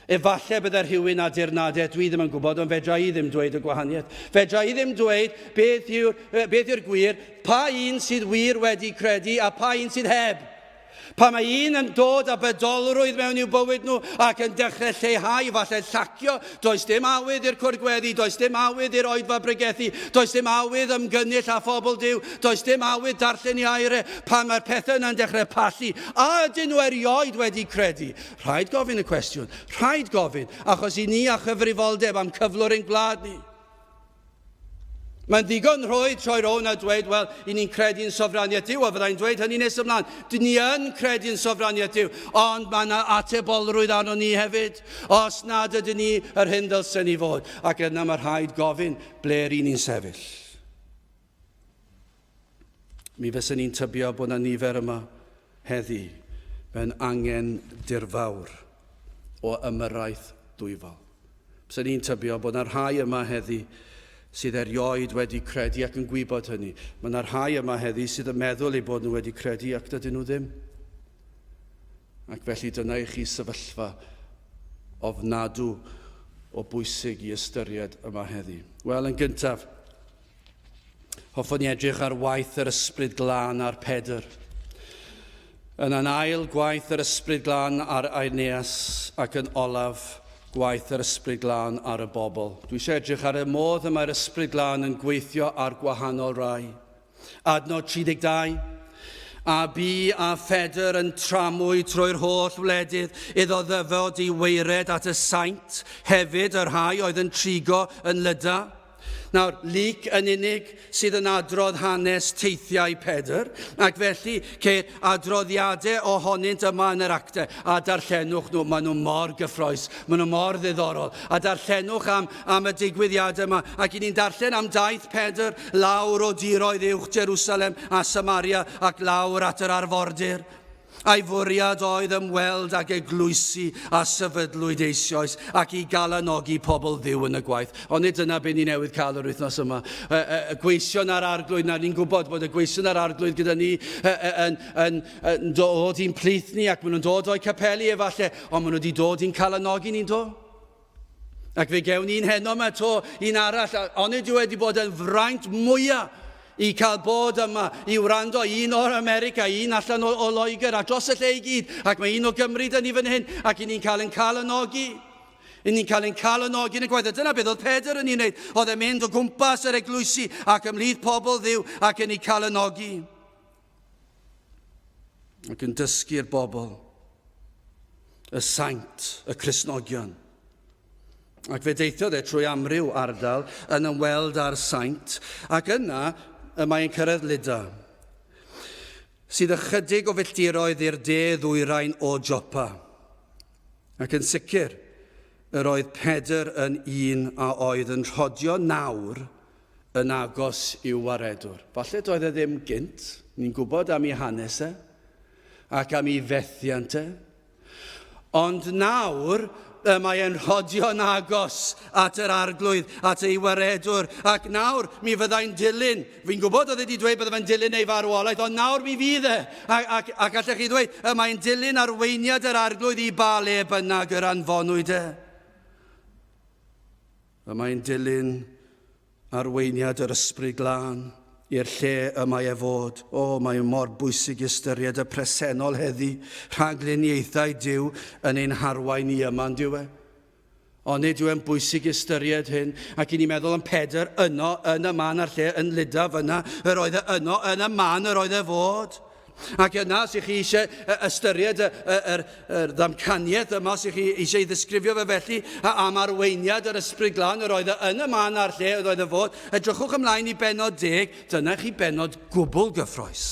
Efallai byddai rhywun a dirnadau, dwi ddim yn gwybod, ond fedra i ddim dweud y gwahaniaeth. Fedra i ddim dweud beth yw'r gwir, pa un sydd wir wedi credu a pa un sydd heb. Pa mae un yn dod â bydolrwydd mewn i'w bywyd nhw ac yn dechrau lleihau, falle llacio, does dim awydd i'r cwrgweddi, does dim awydd i'r oedfa bregethu, does dim awydd ymgynnull a phobl Duw, does dim awydd darllen i airau, pan mae'r pethau yna'n dechrau pallu, a ydyn nhw erioed wedi credu. Rhaid gofyn y cwestiwn, rhaid gofyn, achos i ni a chyfrifoldeb am cyflwr ein gwlad ni. Mae'n ddigon rhoedd troi rown a dweud, wel, i ni'n credu'n sofraniaeth Duw, a fyddai'n dweud hynny nes ymlaen. Dyn ni yn credu'n sofraniaeth Duw, ond mae yna atebolrwydd arno ni hefyd, os nad ydyn ni yr hyn dylsen ni fod. Ac yna mae rhaid gofyn ble'r ni'n sefyll. Mi fysa ni'n tybio bod yna nifer yma heddi, fe'n angen dirfawr o ymyrraeth dwyfol. Fysa ni'n tybio bod yna rhai yma heddi sydd erioed wedi credu ac yn gwybod hynny. Mae yna rhai yma heddi sydd yn meddwl eu bod nhw wedi credu ac dydyn nhw ddim. Ac felly dyna i chi sefyllfa ofnadw o bwysig i ystyried yma heddi. Wel, yn gyntaf, hoffwn ni edrych ar waith yr ysbryd glân ar Pedr. Yn an ail, gwaith yr ysbryd glân ar Aeneas ac yn olaf, gwaith yr ysbryd glân ar y bobl. Dwi eisiau edrych ar y modd y mae'r ysbryd glân yn gweithio ar gwahanol rai. Adnod 32. A bu a Phedr yn tramwy trwy'r holl wledydd iddo ddyfod i weired at y saint, hefyd yr rhai oedd yn trigo yn Lyda. Nawr, Luc yn unig sydd yn adrodd hanes teithiau Pedr, ac felly ceir adroddiadau ohonynt yma yn yr actau, a darllenwch nhw, maen nhw mor gyffroes, maen nhw mor ddiddorol, a darllenwch am y digwyddiadau yma, ac i ni'n darllen am daith Pedr lawr o diroedd uwch Jerusalem a Samaria ac lawr at yr arfordir. A'i fwriad oedd ymweld ag eglwysi a sefydlwyd eisoes ac i galanogi pobl Dduw yn y gwaith. Ond nid yna be ni newydd cael yr wythnos yma. Gweision ar arglwydd, na ni'n gwybod bod y gweision ar arglwydd gyda ni yn dod i'n plith ni ac maen nhw'n dod o'i capeli efallai, ond maen nhw wedi dod i'n calanogi ni'n do. Ac fe gewn ni'n heno yma to, un arall, ond nid yw wedi bod yn fraint mwyaf i cael bod yma, i wrando un o'r America, un allan o Loegr, a dros y lle i gyd, ac mae un o Gymru dyn ni fan hyn, ac i ni'n cael yn calanogi. I ni'n cael yn calanogi yn y gwaith. Dyna beth oedd Pedr yn ei wneud. Oedd e'n mynd o gwmpas yr eglwysi ac ymlith pobl Dduw ac yn ei calanogi. Ac yn dysgu'r bobl, y saint, y Cristnogion. Ac fe deithiodd trwy amryw ardal yn ymweld â'r saint, ac yna mae'n cyrraedd Lyda, sydd ychydig o filltiroedd i'r de ddwyrain o Joppa. Ac yn sicr, yr oedd Pedr yn un a oedd yn rhodio nawr yn agos i'w waredwr. Falle doedd e ddim gynt, ni'n gwybod am ei hanes e, ac am ei fethiant e, ond nawr, mae'n rhodio'n agos at yr arglwydd, at ei waredwr, ac nawr mi fyddai'n dilyn. Fi'n gwybod oedd wedi dweud byddai'n dilyn ei farwolaeth, ond nawr mi fydd e. Ac allech chi ddweud, mae'n dilyn arweiniad yr arglwydd i ba le bynnag yr anfonwyd e. Mae'n dilyn arweiniad yr ysbryd glân i'r lle y mae e fod. Mae mor bwysig ystyried y presennol heddi, rhagluniaethau Duw yn ein harwain ni yma yn diwe. Ond nid yw e'n bwysig ystyried hyn, ac i ni meddwl yn Pedr yno, yn y man ar lle, yn Lyda fyna, yr oedd e yno, yn y man yr oedd e fod. Ac yna, sy'ch chi eisiau ystyried yr ddamcaniaeth yma, sy'ch chi eisiau ddisgrifio fe felly am arweiniad yr ysbryd glân, yr oedd yn y man ar lle oedd e fod, edrychwch ymlaen i benod 10, dyna chi benod gwbl gyffroes.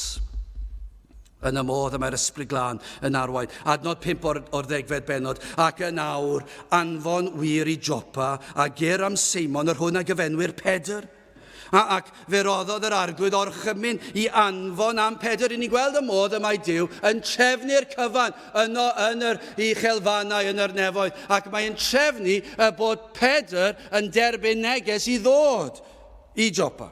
Yn y modd y mae'r ysbryd glân yn arwain. Adnod 5 o'r 10fed benod. Ac yn awr, anfon wir i Joppa, a ger am Seimon, yr hwn a gyfenwyr Pedr. Ac fe roddodd yr arglwydd orchymyn i anfon am Pedr. I ni gweld y modd y mae Duw yn trefnu'r cyfan yno yn yr uchelfannau yn yr nefoedd. Ac mae'n trefnu bod Pedr yn derbyn neges i ddod i Joppa.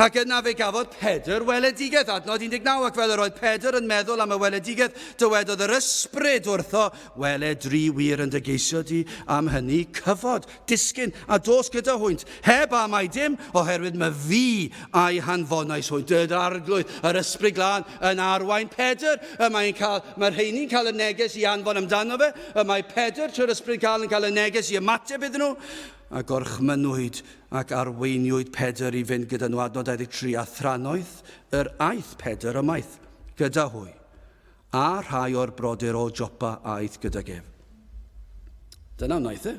Ac yna fe gafodd Pedr weledigaeth, adnod 19, ac fel yr oedd Pedr yn meddwl am y weledigaeth, dywedodd yr ysbryd wrtho, weled ri wir yn dy geisio di am hynny cyfod, disgyn a dos gyda hwynt, heb am ai dim, oherwydd mae fi a'i hanfonais hwynt. Dy'r arglwydd, yr ysbryd glân yn arwain Pedr, mae'r rheini'n cael y neges i anfon amdano fe, mae Pedr trwy'r ysbryd glân yn cael y neges i ymateb iddyn nhw, a gorchmynwyd ac arweiniwyd Pedr i fynd gyda nhw, adnod 23, a thrannoedd yr aeth Pedr ymaith gyda hwy, a rhai o'r brodyr o Jopa aeth gyda gef. Dyna wnaeth e.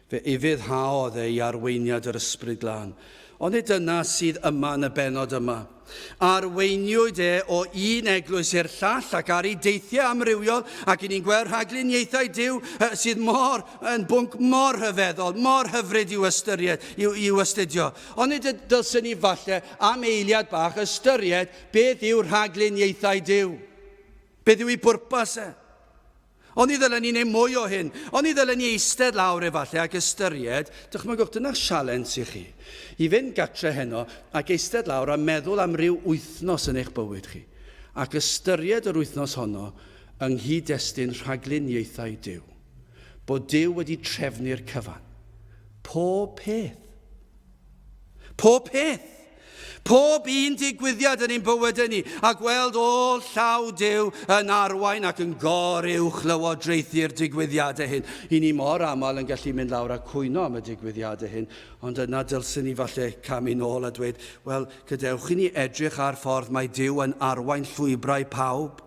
Fe ufuddhaodd e i arweiniad yr ysbryd glân. Ond nid dyna sydd yma yn y bennod yma. Arweiniwyd e o un eglwys i'r llall ac ar ei deithiau amrywiol, ac i ni'n gweld rhagluniaethau Duw sydd yn bwnc mor rhyfeddol, mor hyfryd i'w astudio. Ond nid dylsyn ni falle am eiliad bach ystyried beth yw rhagluniaethau Duw. Beth yw ei bwrpas e? Ond i ddylen ni neud mwy o hyn. Ond i ddylen ni eistedd lawr efallai ac ystyried, dychmygwch, dyna'r sialens i chi. I fynd gatre heno ac eistedd lawr a meddwl am ryw wythnos yn eich bywyd chi. Ac ystyried yr wythnos honno yng nghyd-destun rhagluniaethau Duw. Bod Duw wedi trefnu'r cyfan. Pob peth. Pob peth. Pob un digwyddiad yn ein bywyd ni, a gweld ôl llaw Duw yn arwain ac yn goruwch lywodraethu'r digwyddiadau hyn. I ni mor aml yn gallu mynd lawr a cwyno am y digwyddiadau hyn, ond yna dylsyn ni falle camu nôl a dweud, wel, gadewch i ni edrych ar ffordd mae Duw yn arwain llwybrau pawb.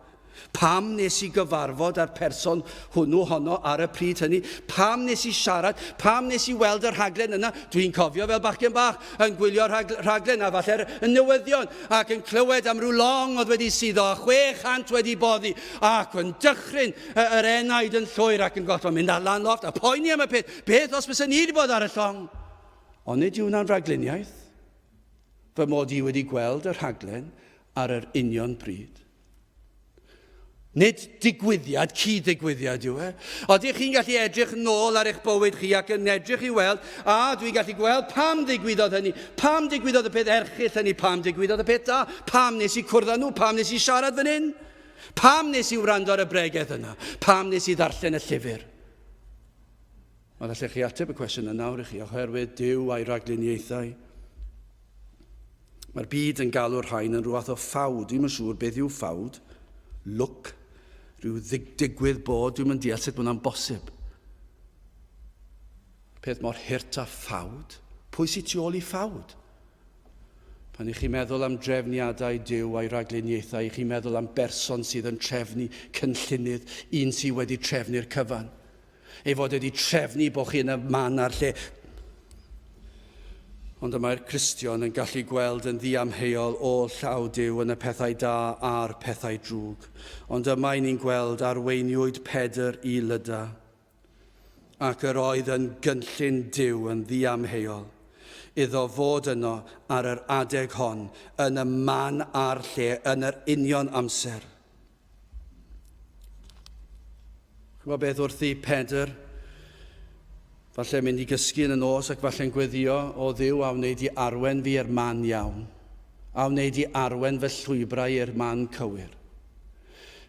Pam nes i gyfarfod â'r person honno ar y pryd hynny? Pam nes i siarad? Pam nes i weld yr rhaglen yna? Dwi'n cofio fel bachgen bach yn gwylio'r rhaglen a falle yn newyddion ac yn clywed am rhyw long oedd wedi suddo a 600 wedi boddi ac yn dychryn yr enaid yn llwyr ac yn gorfod mynd ar lan loft a poeni am y peth. Beth os bys ni wedi bod ar y llong? Ond nid yw hwnna'n ragluniaeth. Fy mod i wedi gweld y rhaglen ar yr union pryd. Nid digwyddiad, cyd-digwyddiad yw e. Ydych chi'n gallu edrych nôl ar eich bywyd chi ac yn edrych i weld, dwi'n gallu gweld pam digwyddodd hynny, pam digwyddodd y peth erchyll hynny, pam digwyddodd y peth da, pam nes i cwrdd â nhw, pam nes i siarad fan hyn, pam nes i wrando ar y bregaeth yna, pam nes i ddarllen y llyfr. Ond allech chi ateb y cwestiwn yna nawr i chi, oherwydd Duw a'i ragluniaethau. Mae'r byd yn galw'r rhain yn rhywbeth o ffawd, dwi'n yn siŵr beth yw ffawd, look, rhyw digwydd bod, dwi'n mynd deall sut bod hwnna'n bosib. Peth mor hirt a ffawd. Pwy sy'n tu ôl i ffawd? Pan i chi meddwl am drefniadau Duw a'i ragluniaethau, i chi meddwl am berson sydd yn trefnu cynllunydd, un sydd wedi trefnu'r cyfan. Ei fod wedi trefnu bod chi yn y man ar lle. Ond y mae'r Cristion yn gallu gweld yn ddiamheuol o llaw Duw yn y pethau da a'r pethau drwg. Ond yma ni'n gweld arweiniwyd Pedr i Lyda, ac yr oedd yn gynllun Duw yn ddiamheuol, iddo fod yno ar yr adeg hon, yn y man a'r lle, yn yr union amser. Chwa beth wrthi Pedr? Falle mynd i gysgu yn y nos ac falle'n gweddio o Dduw a wneud i arwen fi i'r man iawn. A wneud i arwen fy llwybrau i'r man cywir.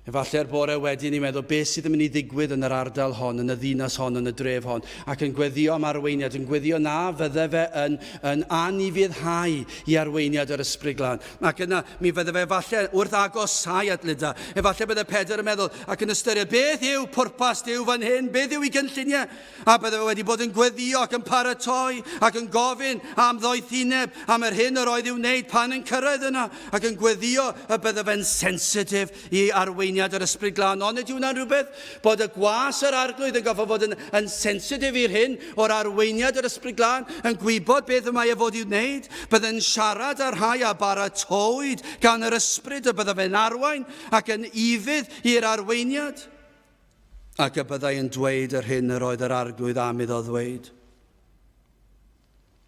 Efalle'r bore wedyn ni'n meddwl beth sydd yn mynd i ddigwydd yn yr ardal hon, yn y ddinas hon, yn y dref hon, ac yn gweddio am arweiniad, yn gweddio na fydde fe yn anifuddhau i arweiniad yr ysbryd glân. Ac yna, mi fydde fe falle wrth agosau at Lyda. Efallai bydde Pedr yn meddwl ac yn ystyried beth yw pwrpas Duw fan hyn, beth yw ei gynlluniau. A bydde fe wedi bod yn gweddio ac yn paratoi ac yn gofyn am ddoethineb am yr hyn yr oedd i'w wneud pan yn cyrraedd yna. Ac yn gweddio y bydde fe'n sensitif i arweiniad yr ysbryd glân. Ond ydy hwnna'n rhywbeth bod y gwas yr arglwydd yn goffa fod yn sensitif i'r hyn o'r arweiniad yr ysbryd glân, yn gwybod beth y mae e fod i'w wneud, bydde'n siarad ar rhai a baratowyd gan yr ysbryd y bydde fe'n arwain ac yn ifydd i'r arweiniad. Ac y byddai yn dweud yr hyn yr oedd yr arglwydd am iddo ddweud.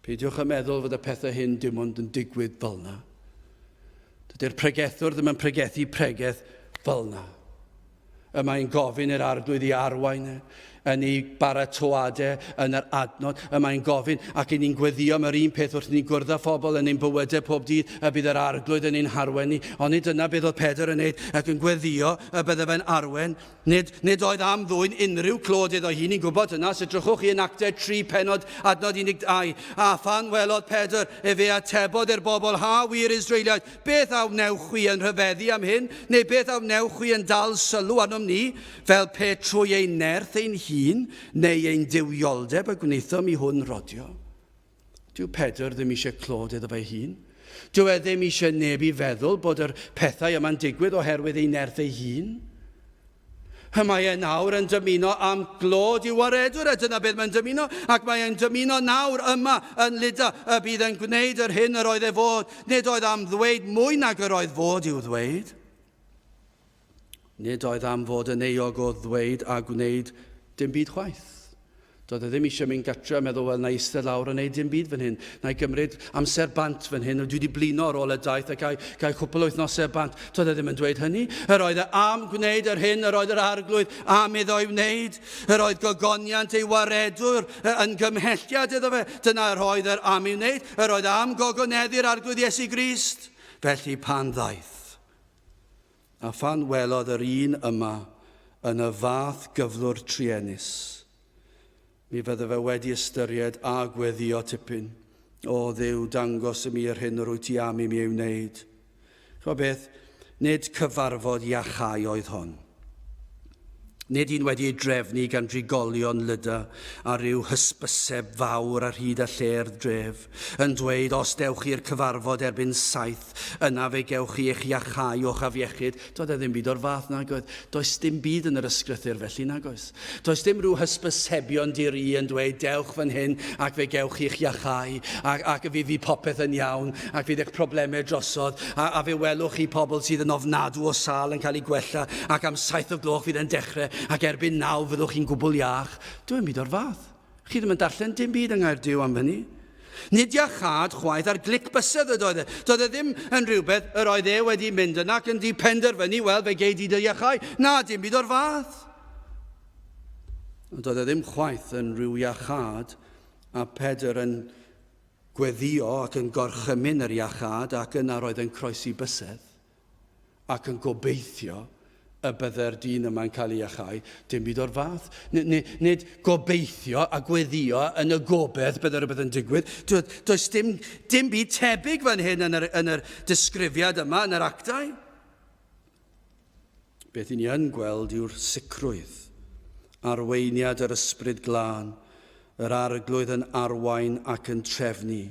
Peidiwch yn meddwl fod y pethau hyn dim ond yn digwydd fel yna. Dydy'r pregethwr ddim yn pregethu pregeth fel yna. Y mae'n gofyn i'r arglwydd i arwain e. yn ei baratoadau yn yr adnod, y mae'n gofyn ac yn ni'n gweddio am yr un peth wrth ni'n gwrdd â phobl yn ein bywydau pob dydd y bydd yr arglwydd yn ein harwen ni. Ond nid yna beth oedd Pedr yn neud ac yn gweddio y bydde fe'n arwen. Nid oedd am ddwyn unrhyw clod iddo hi. Ni'n gwybod hynna. Os edrychwch chi yn Actau 3 penod adnod 12. A phan welodd Pedr fe atebodd i'r bobl, ha wir Israeliaid, beth awnewch chi yn rhyfeddu am hyn? Neu beth awnewch chi yn dal sylw arnom ni fel pe trwy ein nerth ein hun neu ein dywioldeb a gwnaethom i hwn rodio? Dyw Pedr ddim eisiau clod iddo fe hun. Dyw e ddim eisiau neb i feddwl bod yr pethau yma'n digwydd oherwydd ei nerth ei hun. Mae e nawr yn dymuno am glod i waredwyr, a dyna beth mae'n dymuno, ac mae e'n dymuno nawr yma yn Lyda y bydd yn gwneud yr hyn yr oedd e fod. Nid oedd am ddweud mwy nag yr oedd fod i'w ddweud. Nid oedd am fod yn euog o ddweud a gwneud dim byd chwaith. Doedd e ddim eisiau mynd gatra a meddwl, wel, na eistedd lawr a wneud dim byd fan hyn. Na i gymryd amser bant fan hyn. Dwi wedi blino ar ôl y daith a gael cwpl o wythnosau bant. Doedd e ddim yn dweud hynny. Yr oedd e am gwneud yr hyn, yr oedd yr arglwydd am iddo i wneud. Yr oedd gogoniant ei waredwr yn gymhelliad iddo fe. Dyna yr oedd yr am i wneud. Yr oedd am gogoneddu'r arglwydd Iesu Grist. Felly pan ddaeth. A phan welodd yr un yma yn y fath gyflwr trienus, mi fydde fe wedi ystyried a gweddio tipyn. O Dduw, dangos y mi yr hyn yr wyt ti am i mi ei wneud. Chwa beth, nid cyfarfod iachau oedd hon. Nid un wedi ei drefnu gan drigolion Lyda a ryw hysbyseb fawr ar hyd a lle'r dref, yn dweud, os dewch chi'r cyfarfod erbyn 7, yna fe gewch chi eich iachau o'ch afiechyd. Doedd e ddim byd o'r fath nag oedd. Does dim byd yn yr ysgrythyr felly nag oes. Does dim rhyw hysbysebion diri yn dweud, dewch fan hyn ac fe gewch chi eich iachau ac fi popeth yn iawn ac fydd eich problemau drosodd a fe welwch chi pobl sydd yn ofnadw o sal yn cael ei gwella ac am 7 o gloch fydd e'n dechrau ac erbyn 9 fyddwch chi'n gwbl iach. Dwi'n byd o'r fath. Chi ddim yn darllen dim byd yng Nghaerdyw am hynny. Nid iachad chwaith ar glic bysedd ydoedd e. Doedd e ddim yn rhywbeth yr oedd e wedi mynd yna ac yn di penderfynu, wel, fe gei di dy iachau. Na, dim byd o'r fath. Doedd e ddim chwaith yn rhyw iachad a Pedr yn gweddio ac yn gorchymyn yr iachad ac yna roedd yn croesi bysedd ac yn gobeithio y bydde'r dyn yma'n cael ei iachau, dim byd o'r fath. Nid gobeithio a gweddio yn y gobeith bydde'r rhywbeth yn digwydd. Does dim byd tebyg fan hyn yn yr disgrifiad yma, yn yr actau. Beth i ni yn gweld yw'r sicrwydd, arweiniad yr ysbryd glân, yr arglwydd yn arwain ac yn trefnu.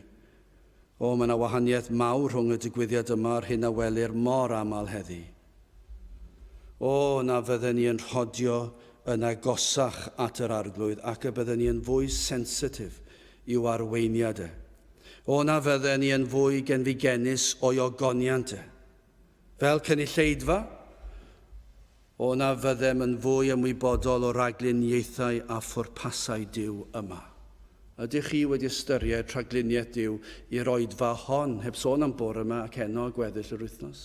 O, mae yna wahaniaeth mawr rhwng y digwyddiad yma a'r hyn a welir mor aml heddi. O, na fydden ni yn rhodio yn agosach at yr arglwydd ac y bydden ni yn fwy sensitif i'w arweiniad e. O, na fydden ni yn fwy genfigenus o'i ogoniant e. Fel cynulleidfa, o na fyddem yn fwy ymwybodol o ragluniaethau a phwrpasau Duw yma. Ydych chi wedi ystyried rhagluniaeth Duw i'r oedfa hon, heb sôn am bore yma ac heno gweddill yr wythnos?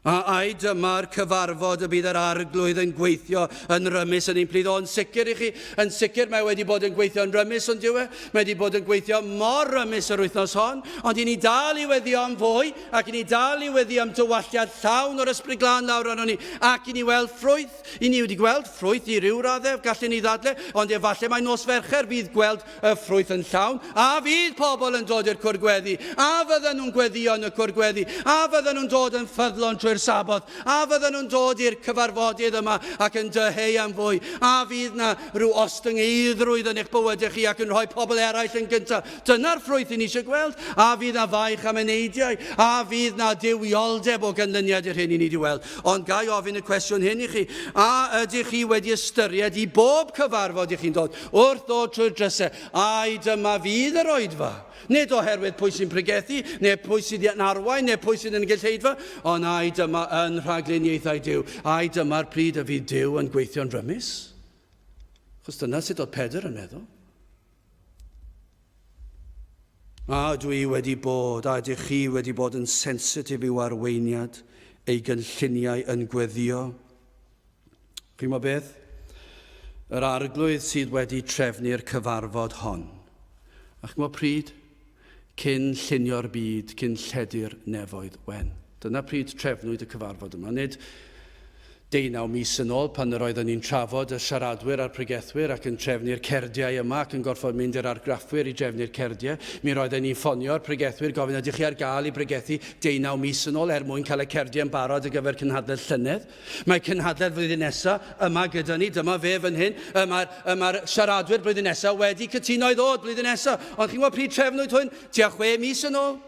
A ai dyma'r cyfarfod y bydd yr arglwydd yn gweithio yn rymus yn ein plydd o'n sicr i chi. Yn sicr mae wedi bod yn gweithio yn rymus yn diwe. Mae wedi bod yn gweithio mor rymus yr wythnos hon. Ond i ni dal i weddio am fwy ac i ni dal i weddio am dywalliad llawn o'r ysbryd glân lawr arno ni. Ac i ni weld ffrwyth. I ni wedi gweld ffrwyth i ryw raddau, gallwn ni ddadle. Ond efallai mae nos Fercher fydd gweld y ffrwyth yn llawn. A fydd pobl yn dod i'r cwrgweddi. A fydden nhw'n gweddio yn y cwrgweddi. A fydden nhw'n dod yn ffyddlon trwy'r sabodd, a fydden nhw'n dod i'r cyfarfodydd yma ac yn dyheu am fwy, a fydd na rhyw ostyngeidrwydd yn eich bywydau chi ac yn rhoi pobl eraill yn gyntaf. Dyna'r ffrwyth i ni eisiau gweld, a fydd na faich am eneidiau, a fydd na dywioldeb o ganlyniad i'r hyn i ni wedi weld. Ond gai ofyn y cwestiwn hyn i chi, a ydych chi wedi ystyried i bob cyfarfod i chi'n dod wrth ddod trwy'r drysau, ai dyma fydd yr oedfa? Nid oherwydd pwy sy'n pregethu, neu pwy sydd yn arwain, neu pwy sydd yn gylleidfa, ond ai dyma yn rhagluniaethau Duw, ai dyma'r pryd y fydd Duw yn gweithio'n rymus? Chos dyna sut oedd Pedr yn meddwl. A dwi wedi bod, a ydych chi wedi bod yn sensitif i'w arweiniad, ei gynlluniau yn gweddio. Chi'n mo beth? yr arglwydd sydd wedi trefnu'r cyfarfod hon. Ac mae pryd cyn llunio'r byd, cyn lledu'r nefoedd wen. Dyna pryd trefnwyd y cyfarfod yma. Nid 19 mis yn ôl pan yr oedden ni'n trafod y siaradwyr a'r pregethwyr ac yn trefnu'r cerdiau yma ac yn gorfod mynd i'r argraffwyr i drefnu'r cerdiau. Mi roedden ni'n ffonio'r pregethwyr gofyn ydych chi ar gael i bregethu 19 mis yn ôl mwyn cael y cerdiau yn barod ar gyfer cynhadledd llynedd. Mae cynhadledd flwyddyn nesaf yma gyda ni, dyma fe fan hyn. Mae'r siaradwyr blwyddyn nesaf wedi cytuno i ddod blwyddyn nesaf. Ond chi'n gwybod pryd trefnwyd hwn? Tua 6 mis yn ôl.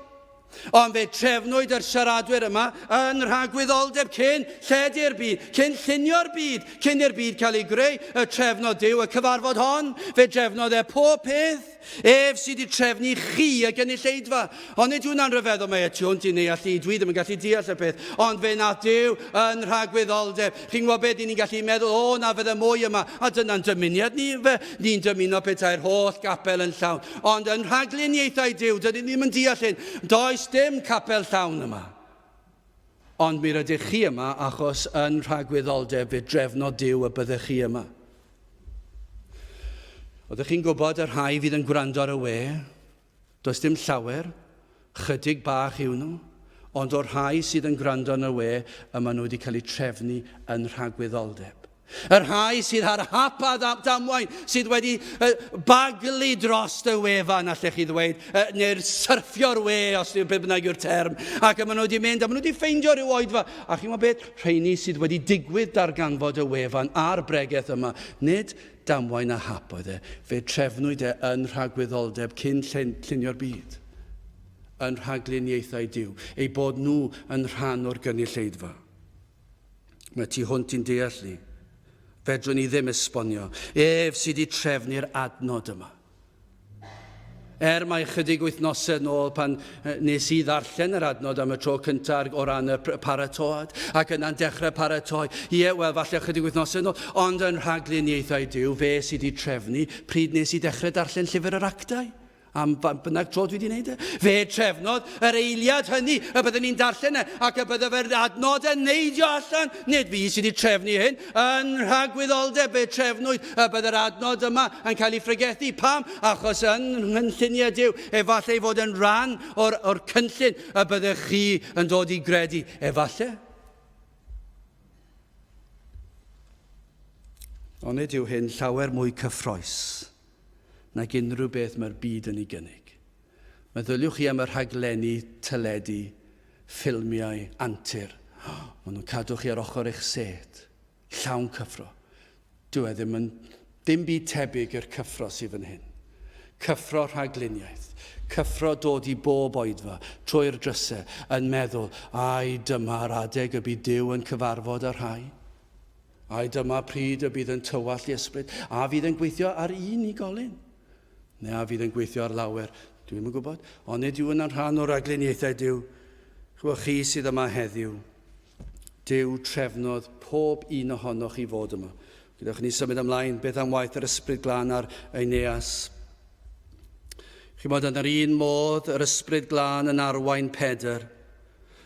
Ond fe trefnwyd yr siaradwyr yma yn rhagwyddoldeb cyn lledu'r byd, cyn llunio'r byd, cyn i'r byd cael ei greu, y trefnod Duw, y cyfarfod hon, fe trefnod pob peth, sydd wedi trefnu chi y gynulleidfa. Ond nid yw'n anryfeddol mae etiwnt i ni allu, dwi ddim yn gallu deall y peth, ond fe na Duw yn rhagwyddoldeb. Chi'n gwybod beth ni'n gallu meddwl, na fydde mwy yma, a dyna'n dymuniad ni, ni'n dymuno petai'r holl gapel yn llawn. Ond yn rhagluniaethau Duw, dydyn ni'n deall hyn, does dim capel llawn yma. Ond mi rydych chi yma achos yn rhagwyddoldeb fe drefnod Duw y byddech chi yma. Oeddech chi'n gwybod yr rhai fydd yn gwrando ar y we, does dim llawer, chydig bach yw nhw, ond o'r rhai sydd yn gwrando ar y we, yma nhw wedi cael eu trefnu yn rhagwyddoldeb. Yr rhai sydd ar hap a damwain, sydd wedi baglu dros y wefan, allech chi ddweud, neu'r syrffio'r we, os yw'n bynnag yw'r term, ac yma nhw wedi mynd, a maen nhw wedi ffeindio rhyw oedfa. A chi'n gwybod beth? Rheini sydd wedi digwydd darganfod y wefan a'r bregeth yma, nid damwain a hap oedd fe trefnwyd yn rhagwyddoldeb cyn llunio'r byd, yn rhagluniaethau Duw, ei bod nhw yn rhan o'r gynulleidfa. Mae tu hwnt i'n deall ni. Fedrwn ni ddim esbonio sydd wedi trefnu'r adnod yma. Mae chydig wythnosau nôl pan nes i ddarllen yr adnod am y tro cyntaf o ran y paratoad, ac yna'n dechrau paratoi. Wel, falle chydig wythnosau nôl, ond yn rhagluniaethau Duw, fe sydd wedi trefnu pryd nes i dechrau darllen llyfr yr actau. Am bynnag tro dwi wedi wneud Fe trefnod yr eiliad hynny, y byddwn ni'n darllen ac y bydde fe'r adnod yn neidio allan. Nid fi sydd wedi trefnu hyn, yn rhagwyddoldeb fe trefnwyd y bydde'r adnod yma yn cael ei ffregethu. Pam? Achos yn lluniau Duw, efallai fod yn rhan o'r cynllun y byddech chi yn dod i gredu. Efallai. Ond nid yw hyn llawer mwy cyffroes nag unrhyw beth mae'r byd yn ei gynnig. Meddyliwch chi am yr rhaglenni teledu, ffilmiau antur. Maen nhw'n cadw chi ar ochr eich set, llawn cyffro. Dwi ddim byd tebyg i'r cyffro sydd fan hyn. Cyffro rhagluniaeth, cyffro dod i bob oedfa, trwy'r drysau, yn meddwl, dyma'r adeg y bydd Duw yn cyfarfod ar rhai. Dyma pryd y bydd yn tywall i ysbryd, a fydd yn gweithio ar unigolyn. Neu a fydd yn gweithio ar lawer, dwi'n yn gwybod. Ond nid yw yna'n rhan o'r rhagluniaethau Duw. Chwbod chi sydd yma heddiw, Duw trefnodd pob un ohonoch i fod yma. Gydwch ni symud ymlaen, beth am waith yr ysbryd glân ar Eneas. Chi'n bod yn yr un modd yr ysbryd glân yn arwain Pedr.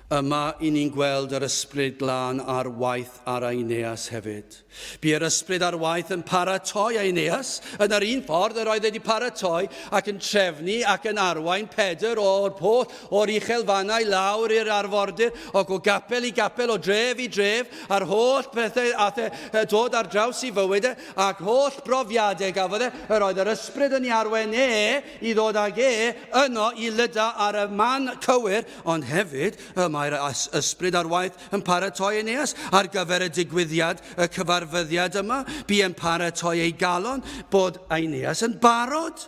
Yma i ni'n gweld yr ysbryd glân ar waith ar Eneas hefyd. Bu'r ysbryd ar waith yn paratoi Eneas yn yr un ffordd yr oedd wedi paratoi ac yn trefnu ac yn arwain Pedr o'r pwll, o'r uchelfannau lawr i'r arfordir, o gapel i gapel, o dref i dref, a'r holl pethau ath dod ar draws i fywyd ac holl brofiadau gafodd yr oedd yr ysbryd yn ei arwain i ddod ag yno i lyda ar y man cywir, ond hefyd mae'r ysbryd ar waith yn paratoi Eneas ar gyfer y digwyddiad, y cyfarfyddiad yma. Bu yn paratoi ei galon bod Eneas yn barod.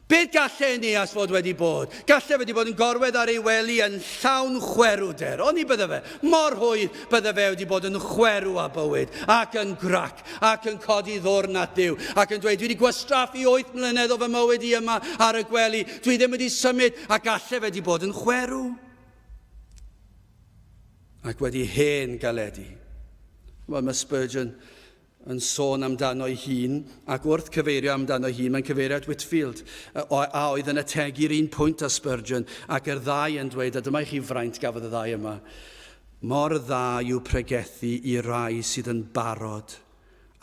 Beth gallai Eneas fod wedi bod? Gallai wedi bod yn gorwedd ar ei wely yn llawn chwerwder. Ond i bydde fe, mor hwyr bydde fe wedi bod yn chwerw a bywyd, ac yn grac, ac yn codi ddwrn at Duw, ac yn dweud, dwi wedi gwastraffu 8 mlynedd o fy mywyd i yma ar y gwely, dwi ddim wedi symud, a gallai wedi bod yn chwerw. Ac wedi hen galedu. Mae Spurgeon yn sôn amdano ei hun, ac wrth cyfeirio amdano ei hun, mae'n cyfeirio at Whitfield, a oedd yn ategu'r un pwynt a Spurgeon, ac yr ddau yn dweud, a dyma i chi fraint gafodd y ddau yma, mor dda yw pregethu i rai sydd yn barod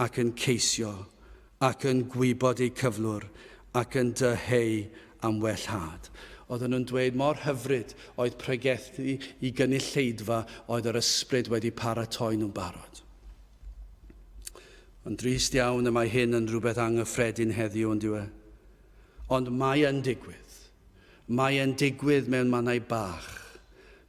ac yn ceisio, ac yn gwybod eu cyflwr, ac yn dyheu am wellhad. Oedden nhw'n dweud mor hyfryd oedd pregethu i gynulleidfa oedd yr ysbryd wedi paratoi nhw'n barod. Ond drist iawn y mae hyn yn rhywbeth anghyffredin heddiw yn diwedd. Ond mae yn digwydd. Mae yn digwydd mewn mannau bach,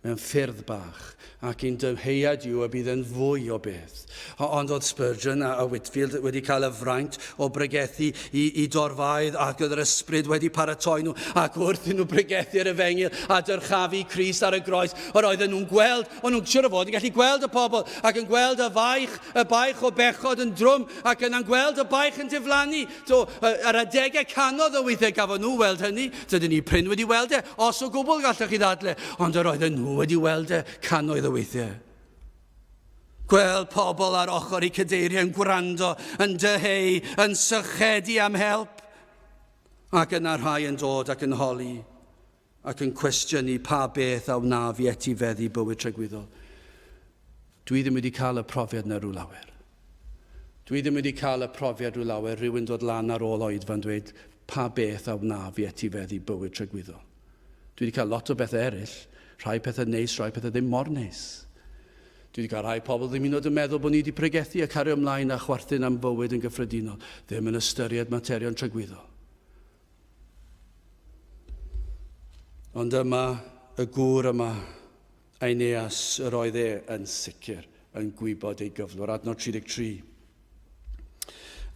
mewn ffyrdd bach, ac un dymheuad yw y bydd yn fwy o beth. Ond oedd Spurgeon a Whitfield wedi cael y fraint o bregethu i dorfaidd ac oedd yr ysbryd wedi paratoi nhw ac wrth nhw bregethu ar y fengil a dyrchafu Crist ar y groes. Oedden nhw'n gweld, o'n nhw'n siŵr o fod yn gallu gweld y pobl ac yn gweld y baich o bechod yn drwm ac yn gweld y baich yn diflannu. So, ar adegau canodd o weithiau gafon nhw weld hynny. Dydyn ni pryn wedi weld e, os o gwbl gallwch chi ddadle, ond yr oedden nhw wedi weld e canoedd o weithiau. Gweld pobl ar ochr eu cadeiriau yn gwrando, yn dyheu, yn sychedu am help. Ac yna rhai yn dod ac yn holi, ac yn cwestiynu pa beth a wnaf i etifeddu bywyd tragwyddol. Dwi ddim wedi cael y profiad na rhyw lawer. Dwi ddim wedi cael y profiad rhyw lawer, rhywun dod lan ar ôl oedfa'n dweud pa beth a wnaf i etifeddu bywyd tragwyddol. Dwi wedi cael lot o bethau eraill, rhai pethau neis, rhai pethau ddim mor neis. Dwi wedi cael rhai pobl ddim yn meddwl bod ni wedi pregethu a cario ymlaen a chwarthin am bywyd yn gyffredinol, ddim yn ystyried materion tragwyddol. Ond yma, y gŵr yma, Aeneas, yr oedd e yn sicr yn gwybod ei gyflwr. Adnod 33.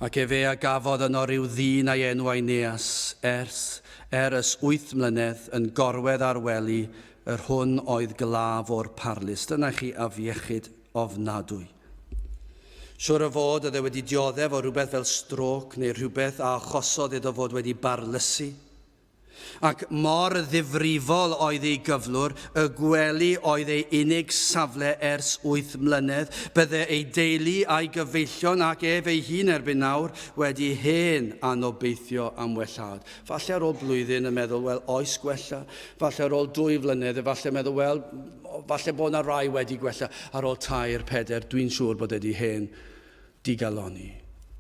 Ac efe a gafodd yno ryw ddyn a'i enw Aeneas ers 8 mlynedd yn gorwedd ar wely yr hwn oedd glaf o'r parlus. Dyna chi afiechyd ofnadwy. Siwr o fod oedd e wedi dioddef o rhywbeth fel stroc neu rhywbeth a achosodd iddo fod wedi barlysu. Ac mor ddifrifol oedd ei gyflwr, y gwely oedd ei unig safle ers 8 mlynedd, bydde ei deulu a'i gyfeillion ac ef ei hun erbyn nawr wedi hen anobeithio am wellhad. Falle ar ôl blwyddyn yn meddwl, wel, oes gwella. Falle ar ôl 2 flynedd, falle meddwl, wel, falle bod yna rai wedi gwella. Ar ôl 3, 4, dwi'n siŵr bod wedi hen digaloni.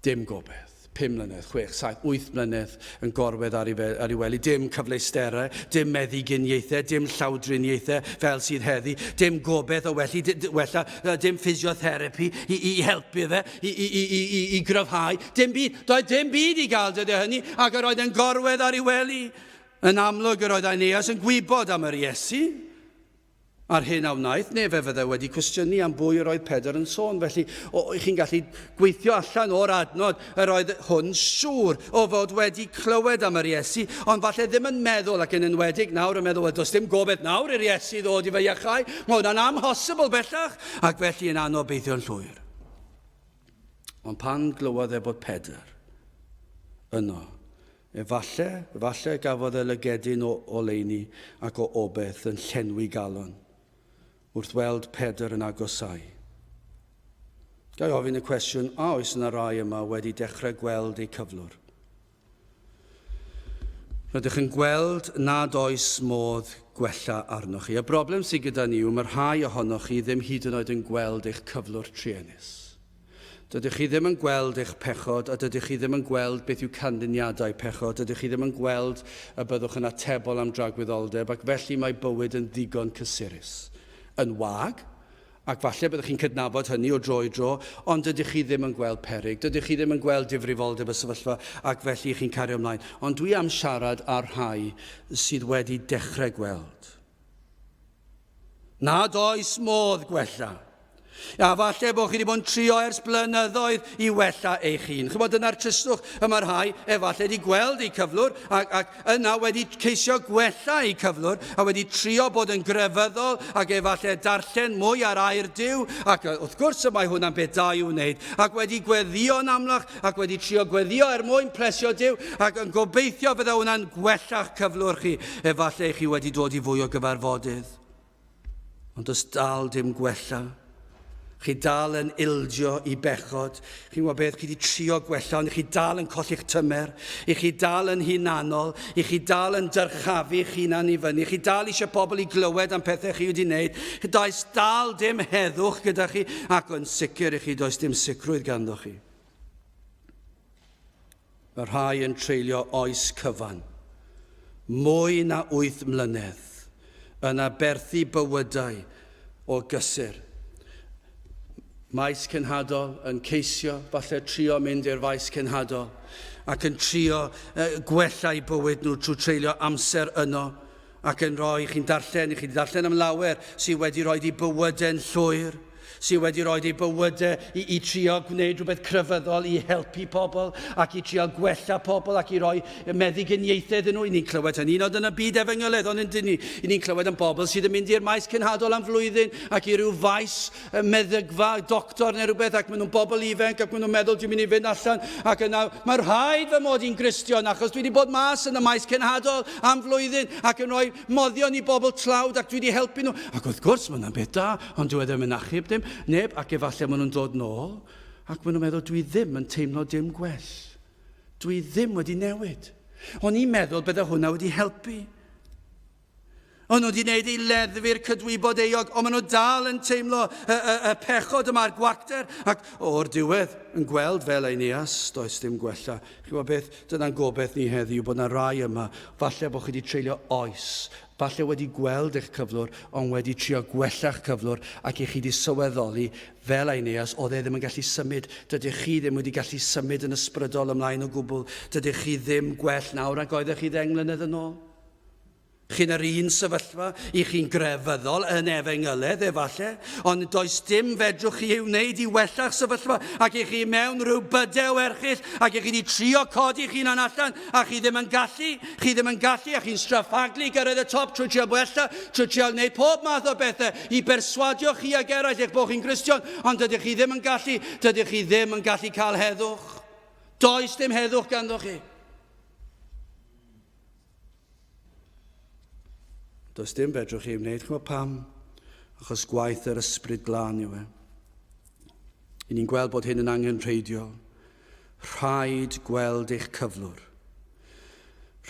Dim gobeith. 5 mlynedd, 6, 7, 8 mlynedd yn gorwedd ar ei wely. Dim cyfleusterau, dim meddyginiaethau, dim llawdriniaethau fel sydd heddi, dim gobeith o wella, dim physiotherapy i helpu fe, i gryfhau. Dim byd, doedd dim byd i gael dydy hynny, ac yr oedd yn gorwedd ar ei wely. Yn amlwg yr oedd Aeneas yn gwybod am yr Iesu. Ar hyn a wnaeth, neu fe fydde wedi cwestiynu am bwy yr oedd Pedr yn sôn. Felly, chi'n gallu gweithio allan o'r adnod yr oedd hwn siŵr o fod wedi clywed am yr Iesu, ond falle ddim yn meddwl, ac yn enwedig nawr yn meddwl, does dim gobeith nawr i'r Iesu ddod i fe iachau. Mae hwnna'n amhosibl bellach, ac felly yn anobeithio'n llwyr. Ond pan glywodd e bod Pedr yno, efallai gafodd e lygedyn o oleuni ac o obeth yn llenwi galon wrth weld Pedr yn agosau. Gai ofyn y cwestiwn, a oes yna rai yma wedi dechrau gweld eu cyflwr? Rydych yn gweld nad oes modd gwella arnoch chi. Y broblem sydd gyda ni yw mae rhai ohonoch chi ddim hyd yn oed yn gweld eich cyflwr trienus. Dydych chi ddim yn gweld eich pechod, a dydych chi ddim yn gweld beth yw canlyniadau pechod, dydych chi ddim yn gweld y byddwch yn atebol am dragwyddoldeb, ac felly mae bywyd yn ddigon cysurus. Yn wag, ac falle byddwch chi'n cydnabod hynny o dro i dro, ond dydych chi ddim yn gweld peryg, dydych chi ddim yn gweld difrifoldeb y sefyllfa, ac felly chi'n cario ymlaen. Ond dwi am siarad ar rhai sydd wedi dechrau gweld. Nad oes modd gwella. A falle bod chi wedi bod yn trio ers blynyddoedd i wella eich hun. Chymod, dyna'r tristwch yma rhai, efallai wedi gweld eu cyflwr, ac yna wedi ceisio gwella eu cyflwr, a wedi trio bod yn grefyddol, ac efallai darllen mwy ar air Duw, ac wrth gwrs y mae hwnna'n beth da i'w wneud, ac wedi gweddio'n amlach, ac wedi trio gweddio mwyn plesio Duw, ac yn gobeithio fydda hwnna'n gwella'ch cyflwr chi, efallai chi wedi dod i fwy o gyfarfodydd. Ond does dal dim gwella. Chi dal yn ildio i bechod. Chi'n gwybod beth, chi wedi trio gwella, ond chi dal yn colli'ch tymer. Chi dal yn hunanol. Chi dal yn dyrchafu'ch hunan i fyny. Chi dal eisiau pobl i glywed am pethau chi wedi wneud. Does dal dim heddwch gyda chi, ac yn sicr chi does dim sicrwydd ganddo chi. Mae rhai yn treulio oes cyfan, mwy na 8 mlynedd, yn aberthu bywydau o gysur. Maes cenhadol yn ceisio, falle trio mynd i'r faes cenhadol, ac yn trio gwella'u bywyd nhw trwy treulio amser yno, ac yn rhoi, chi'n darllen am lawer sydd wedi rhoi i bywydau'n llwyr, sydd wedi rhoi ei bywydau i trio gwneud rhywbeth crefyddol i helpu pobl ac i trio gwella pobl ac i roi meddyginiaethau iddyn nhw. I ni'n clywed hynny nod yn y byd efengyloedd, ond ydyn ni. I ni'n clywed yn bobl sydd yn mynd i'r maes cenhadol am flwyddyn ac i ryw faes meddygfa, doctor neu rhywbeth, ac maen nhw'n bobl ifanc ac maen nhw'n meddwl dwi'n mynd i fynd allan ac yna mae'n rhaid fy mod i'n Gristion achos dwi wedi bod mas yn y maes cenhadol am flwyddyn ac yn rhoi moddion i bobl tlawd ac dwi wedi helpu nhw. Ac wrth gwrs mae'n beth da, ond dwi ddim yn achub dim. Neb, ac efallai maen nhw'n dod nôl, ac maen nhw'n meddwl, dwi ddim yn teimlo dim gwell. Dwi ddim wedi newid. O'n i'n meddwl bydde hwnna wedi helpu. O'n nhw wedi gwneud ei leddfu'r cydwybod eog, ond maen nhw dal yn teimlo y pechod yma'r gwacter. Ac o'r diwedd, yn gweld fel Eneas, does dim gwella. Chi'n gwybod beth, dyna'n gobeith ni heddiw bod yna rai yma, falle bod chi wedi treulio oes, falle wedi gweld eich cyflwr, ond wedi trio gwella'ch cyflwr, ac eich chi wedi sylweddoli fel Eneas, oedd e ddim yn gallu symud. Dydych chi ddim wedi gallu symud yn ysbrydol ymlaen o gwbl. Dydych chi ddim gwell nawr ac oeddech chi 10 mlynedd yn ôl. Chi'n yr un sefyllfa, i chi'n grefyddol yn efengyledd efallai, ond does dim fedrwch chi i'w wneud i wella'ch sefyllfa, ac i chi mewn rhyw bydew erchill, ac i chi wedi trio codi chi'n allan, a chi ddim yn gallu, a chi'n straffaglu gyrraedd y top trwy trio wella, trwy trio wneud pob math o bethau i berswadio chi ag eraill eich bod chi'n Gristion, ond dydych chi ddim yn gallu cael heddwch. Does dim heddwch ganddoch chi. Does dim fedrwch chi wneud, chymod pam, achos gwaith yr ysbryd glân yw e. I ni'n gweld bod hyn yn angenrheidiol. Rhaid gweld eich cyflwr.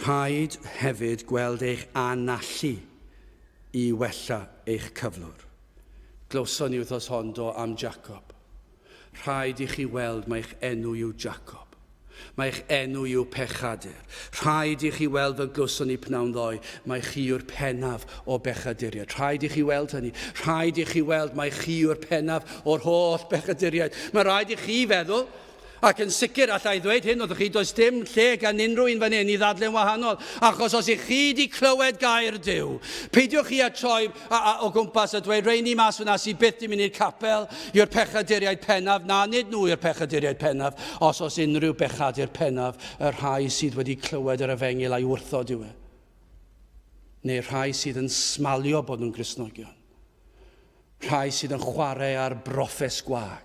Rhaid hefyd gweld eich anallu i wella eich cyflwr. Glywson ni wythnos hondo am Jacob. Rhaid i chi weld mae'ch enw yw Jacob. Mae'ch enw yw Pechadur. Rhaid i chi weld fel glywson ni pnawn ddoe, mae chi yw'r pennaf o bechaduriaid. Rhaid i chi weld hynny. Rhaid i chi weld mae chi yw'r pennaf o'r holl bechaduriaid. Mae rhaid i chi feddwl, ac yn sicr allai ddweud hyn, oeddech chi does dim lle gan unrhyw un fan hyn i ddadlen wahanol, achos os ych chi wedi clywed gair Duw, peidiwch chi a troi o gwmpas a dweud rei ni mas fyna sydd byth di mynd i'r capel yw'r pechaduriaid pennaf, na nid nhw yw'r pechaduriaid pennaf, os unrhyw bechadur pennaf, y rhai sydd wedi clywed yr efengil a'i wrthod yw e. Neu rhai sydd yn smalio bod nhw'n Gristnogion. Rhai sydd yn chwarae ar broffes gwag,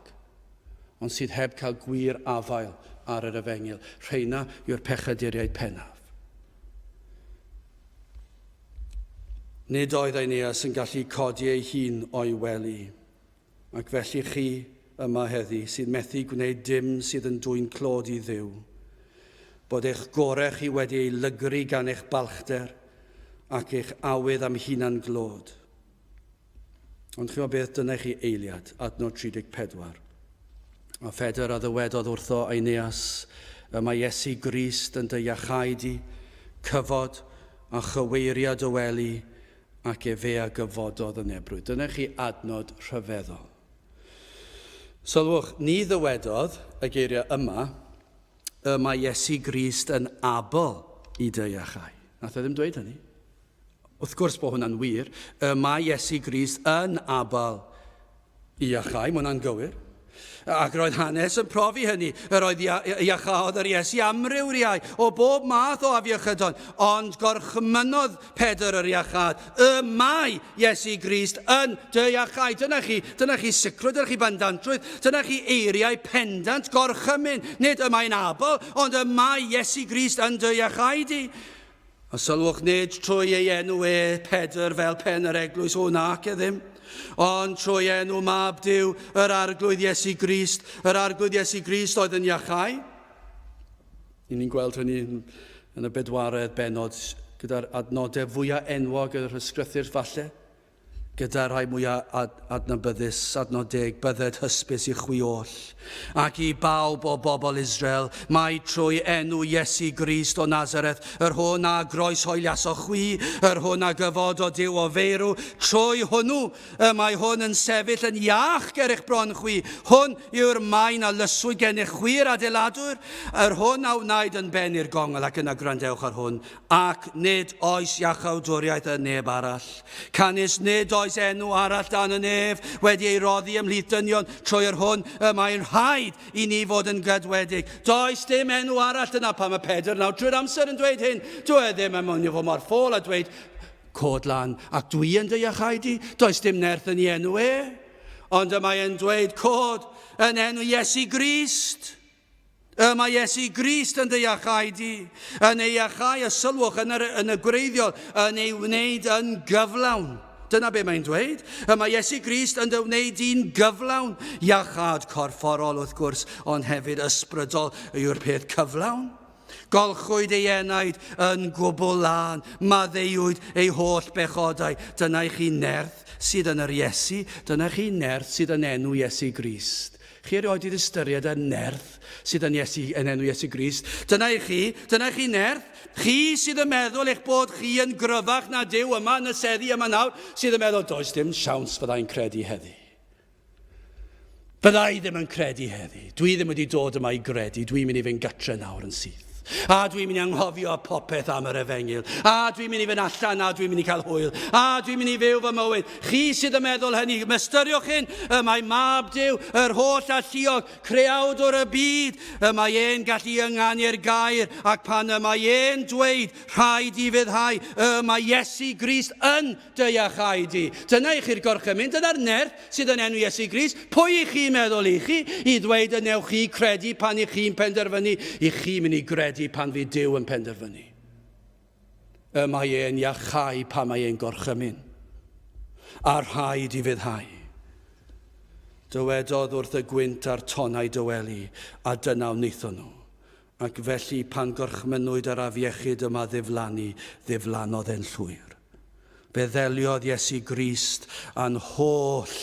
ond sydd heb cael gwir afael ar yr efengil. Rheina yw'r pechaduriaid pennaf. Nid oedd Eneas yn gallu codi ei hun o'i wely, ac felly chi yma heddi sydd methu gwneud dim sydd yn dwyn clod i Dduw, bod eich gorau chi wedi ei lygru gan eich balchder ac eich awydd am hunan glod. Ond chi'n beth, dyna chi eiliad, adnod 34. A Ffeder a ddywedodd wrtho Eneas, mae Iesu Grist yn dy iachaidu, cyfod a chyweiriad o wely ac fe a gyfododd yn ebrwyd. Dyna chi adnod rhyfeddol. Sylwch, ni ddywedodd y geiriau yma, mae Iesu Grist yn abl i dy iachau. Nath e ddim dweud hynny. Wrth gwrs bod hwnna'n wir, mae Iesu Grist yn abl i iachau, mae hwnna'n gywir. Ac roedd hanes yn profi hynny. Roedd iachawd yr Iesu amryw riau o bob math o afiechydon, ond gorchmynodd Pedr yr iachad. Mae Iesu Grist yn dy iachau. Dyna chi sicrwydd, dyna chi bandantrwydd, dyna chi eiriau pendant gorchymyn. Nid mae'n abl, ond mae Iesu Grist yn dy iachau di. A sylwch nid trwy ei enw Pedr fel pen yr eglwys o nac e ddim. Ond trwy enw mab Duw, yr arglwydd Iesu Grist, oedd yn iachau. Ni'n gweld hynny yn y bedwaredd benod gyda'r adnodau fwyaf enwog yr ysgrythur falle. gyda rhai mwyaf adnabyddus, adnod 10, bydded hysbys I chwi oll. Ac I bawb o bobl Israel, mae trwy enw Iesu Grist o Nazareth, yr hwn a groes hoelias o chwi, yr hwn a gyfod o Dyw o feirw, trwy hwnnw, mae hwn yn sefyll yn iach ger eich bron chwi. Hwn yw'r maen a lyswyd gen eich chwi'r adeiladwr, yr hwn a wnaed yn ben i'r gongol ac yna gwrandewch ar hwn. Ac nid oes iachawdwriaeth y neb arall. Canis nid oes enw arall dan y nef wedi ei roddi ymhlith dynion trwy'r hwn mae'n rhaid I ni fod yn gydwedig. Does dim enw arall yna pan mae Pedr nawr drwy'r amser yn dweud hyn. Dwi ddim yn mynd I fod mor ffôl a dweud cod lan ac dwi yn dy iachau di. Does dim nerth yn ei enw ond mae'n dweud cod yn enw Iesu Grist. Mae Iesu Grist yn dy iachau di. Yn ei iachau y sylwch yn y gwreiddiol yn ei wneud yn gyflawn. Dyna be mae'n dweud. Mae Iesu Grist yn dy wneud i'n gyflawn. Iachad corfforol wrth gwrs, ond hefyd ysbrydol yw'r peth cyflawn. Golchwyd ei enaid yn gwbl lan, maddeuwyd ei holl bechodau. Dyna I chi nerth sydd yn yr Iesu, dyna chi nerth sydd yn enw Iesu Grist. Chi erioed I ystyried y nerth sydd yn enw Iesu Grist. Dyna chi nerth. Chi sydd yn meddwl eich bod chi yn gryfach na Dyw yma yn y seddi yma nawr, sydd yn meddwl does dim siawns fyddai'n credu heddi. Byddai ddim yn credu heddi. Dwi ddim wedi dod yma I gredu. Dwi'n mynd I fynd gytre nawr yn syth. A dwi'n mynd I anghofio popeth am yr efengil. A dwi'n mynd I fynd allan, a dwi'n mynd I cael hwyl. A dwi'n mynd I fyw fy mywyd. Chi sydd yn meddwl hynny, mystyriwch hyn, mae mab Dyw, yr holl alluog, creawdwr y byd, mae e'n gallu ynganu'r gair, ac pan mae e'n dweud rhaid I fyddhau, mae Iesu Grist yn dy iachau di. Dyna I chi'r gorchymyn, dyna'r nerth sydd yn enw Iesu Grist. Pwy I chi meddwl I chi? I ddweud y newch chi credu pan I chi'n penderfynu, I chi mynd I gredu pan fi Dyw yn penderfynu. Mae e'n iachau pan mae e'n gorchymyn. A rhaid I fyddhau. Dywedodd wrth y gwynt a'r tonau dyweli, a dyna wnaethon nhw. Ac felly pan gorchmynwyd yr afiechyd yma ddiflannodd e'n llwyr. Fe ddeliodd Iesu Grist a'n holl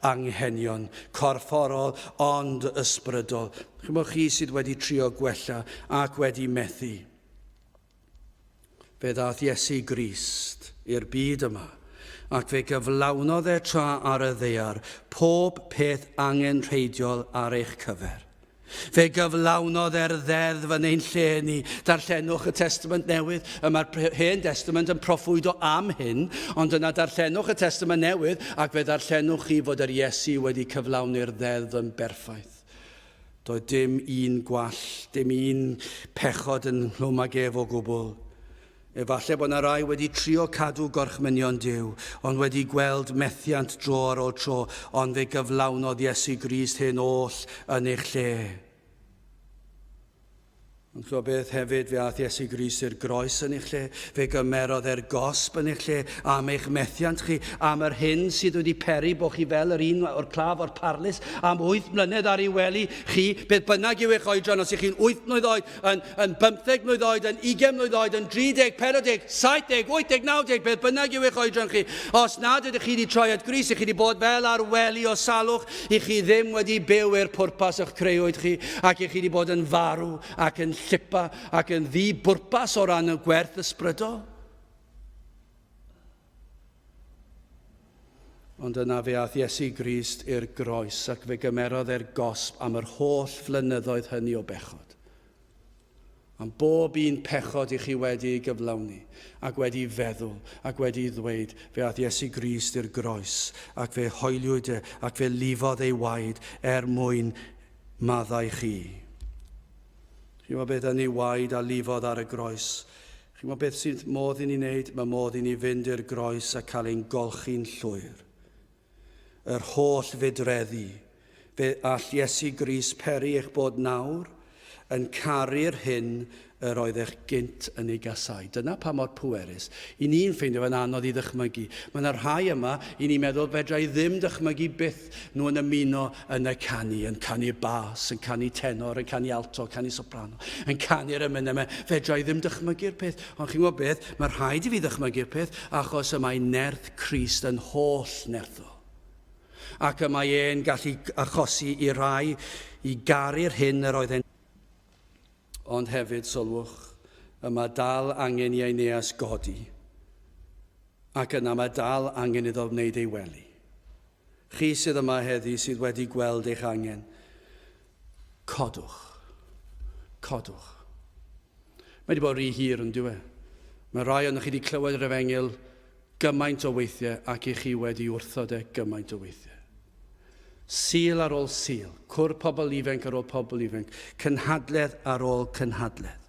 anghenion, corfforol ond ysbrydol. Chymwch chi sydd wedi trio gwella ac wedi methu. Fe ddaeth Iesu Grist i'r byd yma ac fe gyflawnodd tra ar y ddaear pob peth angenrheidiol ar eich cyfer. Fe gyflawnodd ddeddf yn ein lle ni. Darllenwch y Testament Newydd. Mae'r Hen Testament yn proffwydo am hyn, ond yna darllenwch y Testament Newydd ac fe darllenwch chi fod yr Iesu wedi cyflawni'r ddeddf yn berffaith. Doedd dim un gwall, dim un pechod yn hlwm ag ef o gwbl. Efallai bod yna rai wedi trio cadw gorchmynion Dyw, ond wedi gweld methiant dro ar ôl tro, ond fe gyflawnodd Iesu Grist hyn oll yn eich lle. Ond chwa beth hefyd fe ath Iesu Grist i'r groes yn eich lle, fe gymerodd gosb yn eich lle am eich methiant chi, am yr hyn sydd wedi peri bo chi fel yr un o'r claf o'r parlus, am 8 mlynedd ar ei wely chi, beth bynnag yw eich oedran, os ych chi'n 8 mlynedd oed, yn 15 mlynedd oed, yn 20 mlynedd oed, yn 30, 40, 70, 80, 90, beth bynnag yw eich oedran chi. Os nad ydych chi wedi troi at Grist, ych chi wedi bod fel ar wely o salwch, ych chi ddim wedi byw i'r pwrpas eich creuwyd chi, ac ych chi wedi bod yn farw ac yn llipa ac yn ddibwrpas o ran y gwerth ysbrydol. Ond yna fe ath Iesu Grist i'r groes ac fe gymerodd gosb am yr holl flynyddoedd hynny o bechod. Am bob un pechod I chi wedi gyflawni ac wedi feddwl ac wedi ddweud, fe ath Iesu Grist i'r groes ac fe hoeliwyd ac fe lifodd ei waed mwyn maddau chi. Chi'n meddwl beth yn ei waed a lifodd ar y groes. Chi'n meddwl beth sydd modd I ni wneud? Mae modd I ni fynd i'r groes a cael ein golchi'n llwyr. Yr holl fydreddi. Fe all Iesu Grist peri eich bod nawr yn caru'r hyn yr oedd eich gynt yn ei gasau. Dyna pa mor pwerus. I ni'n ffeindio fe'n anodd i ddychmygu. Mae yna rhai yma, i ni'n meddwl fedra i ddim dychmygu byth nhw yn ymuno yn y canu bas, yn canu tenor, yn canu alto, canu soprano, yn canu'r ymynau yma. Fedra i ddim dychmygu'r peth. Ond chi'n gwybod beth, mae rhaid i fi dychmygu'r peth, achos y mae nerth Crist yn holl nerthol. Ac y mae e'n gallu achosi i rai i garu'r hyn yr oedd e'n. Ond hefyd, sylwch, yma dal angen i Eneas godi, ac yna mae dal angen iddo wneud ei wely. Chi sydd yma heddi sydd wedi gweld eich angen, codwch. Mae wedi bod rhy hir yn diwe. Mae rai o'n chi wedi clywed yr Efengyl gymaint o weithiau ac i chi wedi wrthod e gymaint o weithiau. Sul ar ôl sul, cwr pobl ifanc ar ôl pobl ifanc, cynhadledd ar ôl cynhadledd.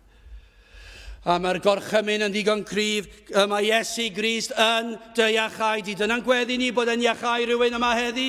A mae'r gorchymyn yn ddigon cryf, mae Iesu Grist yn dy iachau di. Dyna'n gweddi ni bod yn iachau rhywun yma heddi.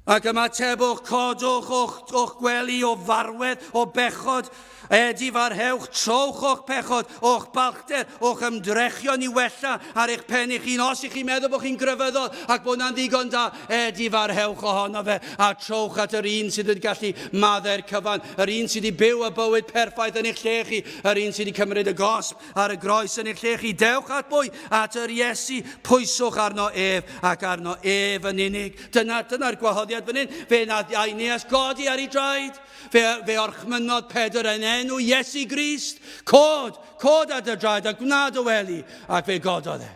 Ac ymatebwch, codwch o'ch gwely o farwedd, o bechod, edif ar hewch, trowch o'ch pechod, o'ch balchder, o'ch ymdrechion i wella ar eich pen i'ch hun. Os ych chi'n meddwl bod chi'n gryfyddol ac bod na'n ddigon da, edif ar hewch ohono fe a trowch at yr un sydd wedi gallu maddau'r cyfan, yr un sydd wedi byw y bywyd perffaith yn eich lle chi, yr un sydd wedi cymryd y gosb ar y groes yn eich lle chi. Dewch at bwy at yr Iesu, pwyswch arno ef ac arno ef yn unig. Dyna'r gwahoddiad fan hyn. Fe nath Eneas godi ar ei draed. Fe orchmynodd Pedr yn enw Iesu Grist. Cod at y draed a gwnaed o wely. Ac fe gododd e.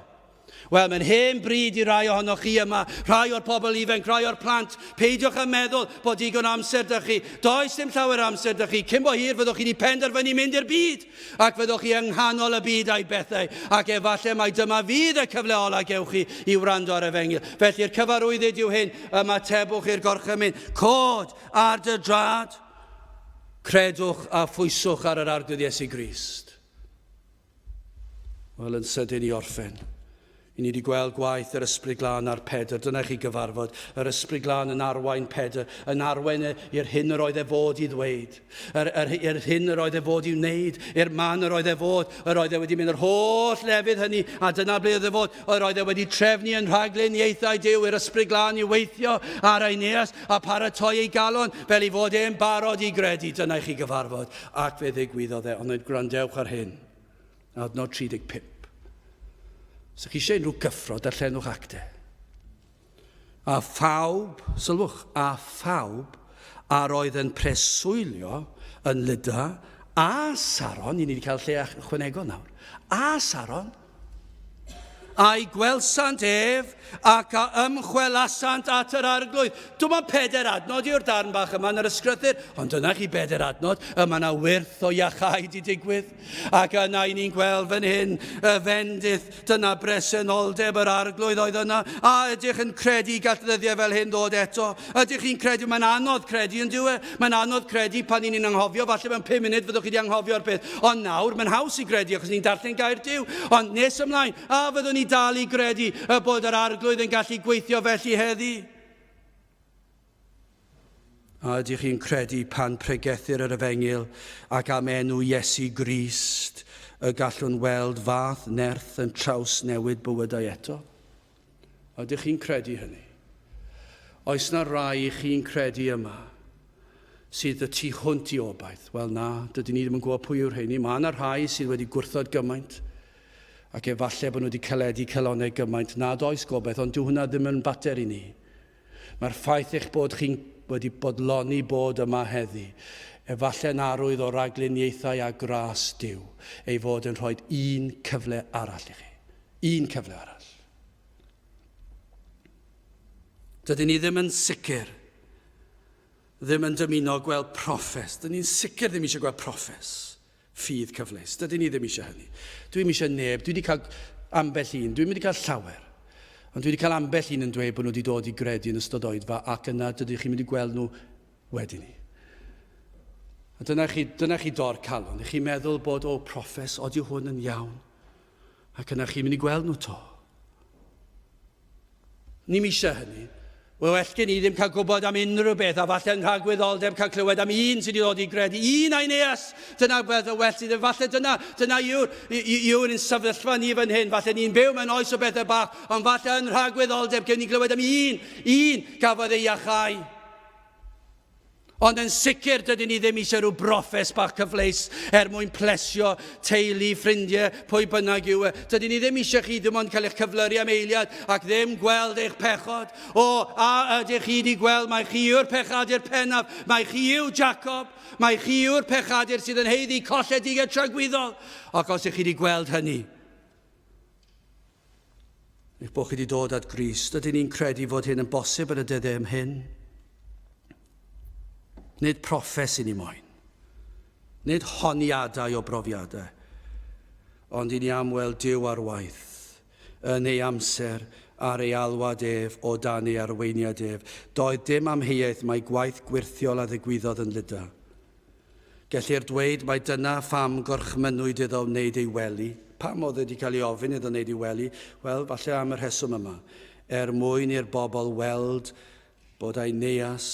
Wel, mae'n hen bryd i rai ohonoch chi yma, rhai o'r pobl ifanc, rhai o'r plant. Peidiwch yn meddwl bod digon amser dych chi. Does dim llawer amser dych chi. Cyn bo hir fyddwch chi wedi penderfynu mynd i'r byd. Ac fyddwch chi yng nghanol y byd a'i bethau. Ac efallai mai dyma fydd y cyfle ola gewch chi i wrando ar Efengyl. Felly'r cyfarwyddyd yw hyn, ymatebwch i'r gorchymyn. Cod ar dy drad. Credwch a phwyswch ar yr arglwydd Iesu Grist. Wel, yn sydyn i orffen. I ni wedi gweld gwaith yr Ysbryd Glân ar Pedr. Dyna chi gyfarfod. Yr Ysbryd Glân yn arwain Pedr. Yn arwain i'r hyn yr oedd e fod i ddweud. Yr hyn yr oedd e fod i wneud. I'r man yr oedd e fod. Yr oedd e wedi mynd yr holl lefydd hynny. A dyna ble oedd e fod. Yr oedd e wedi trefnu yn rhagluniaethau Duw. I'r Ysbryd Glân i weithio ar Eneas a paratoi ei galon fel i fod e'n barod i gredu. Dyna chi gyfarfod. Ac fe ddigwyddodd e. Ond gwrandewch ar hyn. Adnod 35. So chi eisiau unrhyw gyffro, darllenwch actau. A phawb, sylwch, ar oedd yn preswylio yn Lyda a Saron, i ni wedi cael lle ychwanegol nawr, a Saron, a'i gwelsant ef ac a ymchwelasant at yr arglwydd. Dyma 4 adnod yw'r darn bach yma yn yr ysgrythur, ond dyna chi 4 adnod, yma na wyrth o iachau di digwydd. Ac yna i ni'n gweld fan hyn y fendydd, dyna bresenoldeb yr arglwydd oedd yna. A ydych yn credu gall ddyddiau fel hyn dod eto? Ydych chi'n credu, mae'n anodd credu yn diwe? Mae'n anodd credu pan ni'n anghofio, falle mewn 5 munud fyddwch chi wedi anghofio'r peth. Ond nawr, mae'n haws i credu, achos ni'n darllen gair Duw. Ond nes ymlaen, a fyddwn ni dal i gredu bod yr arglwydd yn gallu gweithio felly heddi. A ydych chi'n credu pan pregethir yr Efengyl ac am enw Iesu Grist y gallwn weld fath nerth yn traws newid bywydau eto? Ydych chi'n credu hynny? Oes na rai i chi'n credu yma sydd y tu hwnt i obaith? Wel na, dydyn ni ddim yn gwybod pwy yw'r heini. Mae yna rhai sydd wedi gwrthod gymaint ac efallai bod nhw wedi caledu celonnau gymaint. Nad oes gobeith, ond dyw hwnna ddim yn bater i ni. Mae'r ffaith eich bod chi'n wedi bodloni bod yma heddi, efallai'n arwydd o ragluniaethau a gras Duw, ei fod yn rhoi un cyfle arall i chi. Un cyfle arall. Dydyn ni ddim yn sicr, ddim yn dymuno gweld proffes. Dydyn ni'n sicr ddim eisiau gweld proffes. Ffydd cyfleus. Dydyn ni ddim eisiau hynny. Dwi'n eisiau neb. Dwi wedi cael ambell un. Dwi'n wedi cael llawer. Ond dwi wedi cael ambell un yn dweud bod nhw wedi dod i gredu yn ystod oedfa ac yna dydych chi'n mynd i gweld nhw wedyn ni. A dyna chi dor calon. Chi'n meddwl bod o proffes, oedi hwn yn iawn. Ac yna chi'n mynd i gweld nhw to. Ni'n eisiau hynny. Wel, well gen i ddim cael gwybod am unrhyw beth, a falle'n rhagwyddoldeb cael clywed am un sydd wedi dod i gredu. Un Aeneas, dyna beth o well sydd. Falle dyna yw'r un sefyllfa ni fan hyn. Falle ni'n byw mewn oes o bethau bach, ond falle yn rhagwyddoldeb gen ni clywed am un gafodd ei iachau. Ond yn sicr, dydyn ni ddim eisiau rhyw broffes bach cyfleus mwyn plesio teulu, ffrindiau, pwy bynnag yw. Dydyn ni ddim eisiau chi dim ond cael eich cyflyru am eiliad ac ddim gweld eich pechod. A ydych chi wedi gweld, mae chi yw'r pechadur pennaf, mae chi yw Jacob, mae chi yw'r pechadur sydd yn heiddi colledig a tragwyddol. Ac os ych chi wedi gweld hynny, eich bod chi wedi dod at Grist, dydyn ni'n credu fod hyn yn bosib yn y dyddiau am hyn. Nid proffes i ni moyn. Nid honiadau o brofiadau. Ond i ni amweld Duw ar waith. Yn ei amser ar ei alwad ef o dan ei arweiniad ef. Doedd dim amheuaeth mae gwaith gwirthiol a ddigwyddodd yn Lyda. Gellir dweud mae dyna pham gorchmynwyd iddo wneud ei weli. Pam oedd wedi cael ei ofyn iddo wneud ei weli? Wel, falle am y rheswm yma. Mwyn i'r bobl weld bod Aeneas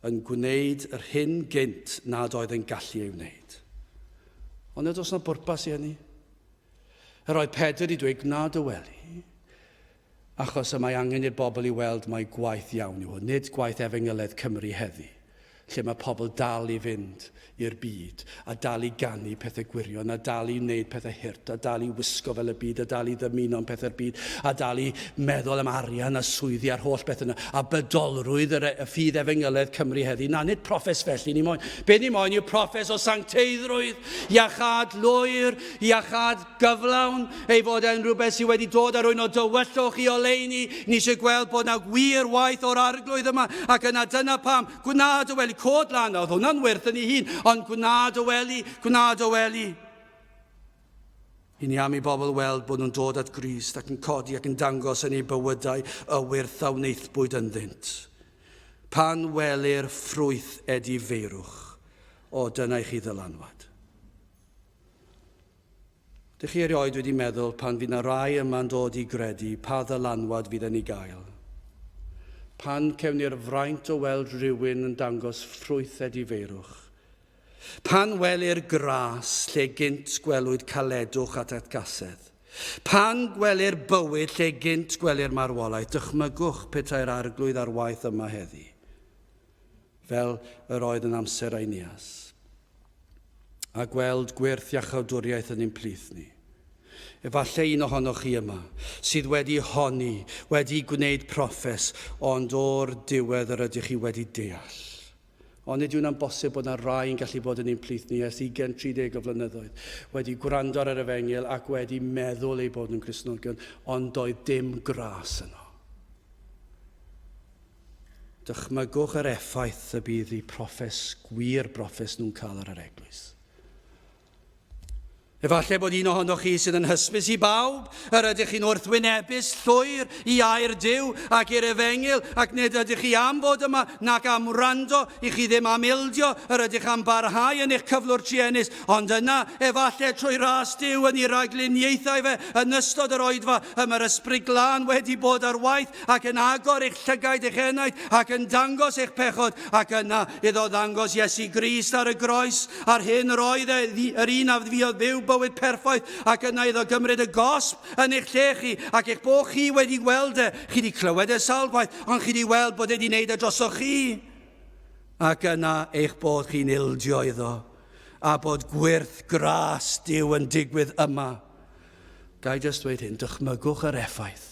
yn gwneud yr hyn gynt nad oedd yn gallu ei wneud. Ond nid oes yna bwrpas i hynny. Yr oedd Pedr i dweud gwnaed y weli, achos y mae angen i'r bobl i weld mae gwaith iawn yw. Nid gwaith Efengyledd Cymru heddi, lle mae pobl dal i fynd i'r byd, a dal i ganu pethau gwirion, a dal i wneud pethau hirt, a dal i wisgo fel y byd, a dal i ddymuno'n pethau'r byd, a dal i meddwl am arian a swyddi a'r holl beth yna, a bydolrwydd y ffydd Efengyledd Cymru heddi. Na, nid proffes felly ni moyn. Be ni moyn yw proffes o sancteiddrwydd, iachad lwyr, iachad gyflawn, ei fod e'n rhywbeth sydd wedi dod ar rwy'n o dywyllwch i oleuni. Ni eisiau gweld bod yna wir waith o'r arglwydd yma, ac yna dyna pam, gwnaed o weli, cod lan, oedd hwnna'n wirth yn ei hun, ond gwnaed o weli, gwnaed o weli. I ni am i bobl weld bod nhw'n dod at Grist ac yn codi ac yn dangos yn eu bywydau y wirth a wneithbwyd ynddynt. Pan welir ffrwyth edi feirwch, o dyna i chi ddylanwad. Dych chi erioed wedi meddwl pan fydd na rai yma'n dod i gredu pa ddylanwad fydd yn ei gael? Pan cewn ni'r fraint o weld rhywun yn dangos ffrwyth edi feirwch. Pan welir gras lle gynt gwelwyd caledwch at atgasedd. Pan gwelir bywyd lle gynt gwelir marwolaeth, dychmygwch petai'r arglwydd ar waith yma heddi. Fel yr oedd yn amser Aeneas. A gweld gwirth iachawdwriaeth yn ein plith ni. Efallai un ohonoch chi yma, sydd wedi honni, wedi gwneud proffes, ond o'r diwedd yr ydych chi wedi deall. Ond nid yw'n bosib bod yna rai yn gallu bod yn ein plith ni ers 20-30 o flynyddoedd, wedi gwrando ar yr Efengyl ac wedi meddwl ei bod yn Cristnogion, ond doedd dim gras yno. Dychmygwch yr effaith y bydd eu proffes, gwir proffes nhw'n cael ar yr eglwys. Efallai bod un ohonoch chi sydd yn hysbys i bawb, yr ydych chi'n wrthwynebus llwyr i air Duw ac i'r Efengyl, ac nid ydych chi am fod yma nac am wrando, i chi ddim am ildio, yr ydych am barhau yn eich cyflwr triennus, ond yna efallai trwy ras Duw yn ei ragluniaethau fe yn ystod yr oedfa, mae'r ysbryd glân wedi bod ar waith ac yn agor eich llygaid eich enaid ac yn dangos eich pechod, ac yna iddo ddangos Iesu Grist ar y groes, ar hyn yr oedd yr un a fuodd fyw bywyd perffaith, ac yna iddo gymryd y gosb yn eich lle chi, ac eich bod chi wedi gweld chi wedi clywed y salwaith, ond chi wedi weld bod wedi wneud drosoch chi. Ac yna eich bod chi'n ildio iddo, a bod gwirth gras Duw yn digwydd yma. Gai jyst dweud hyn, dychmygwch yr effaith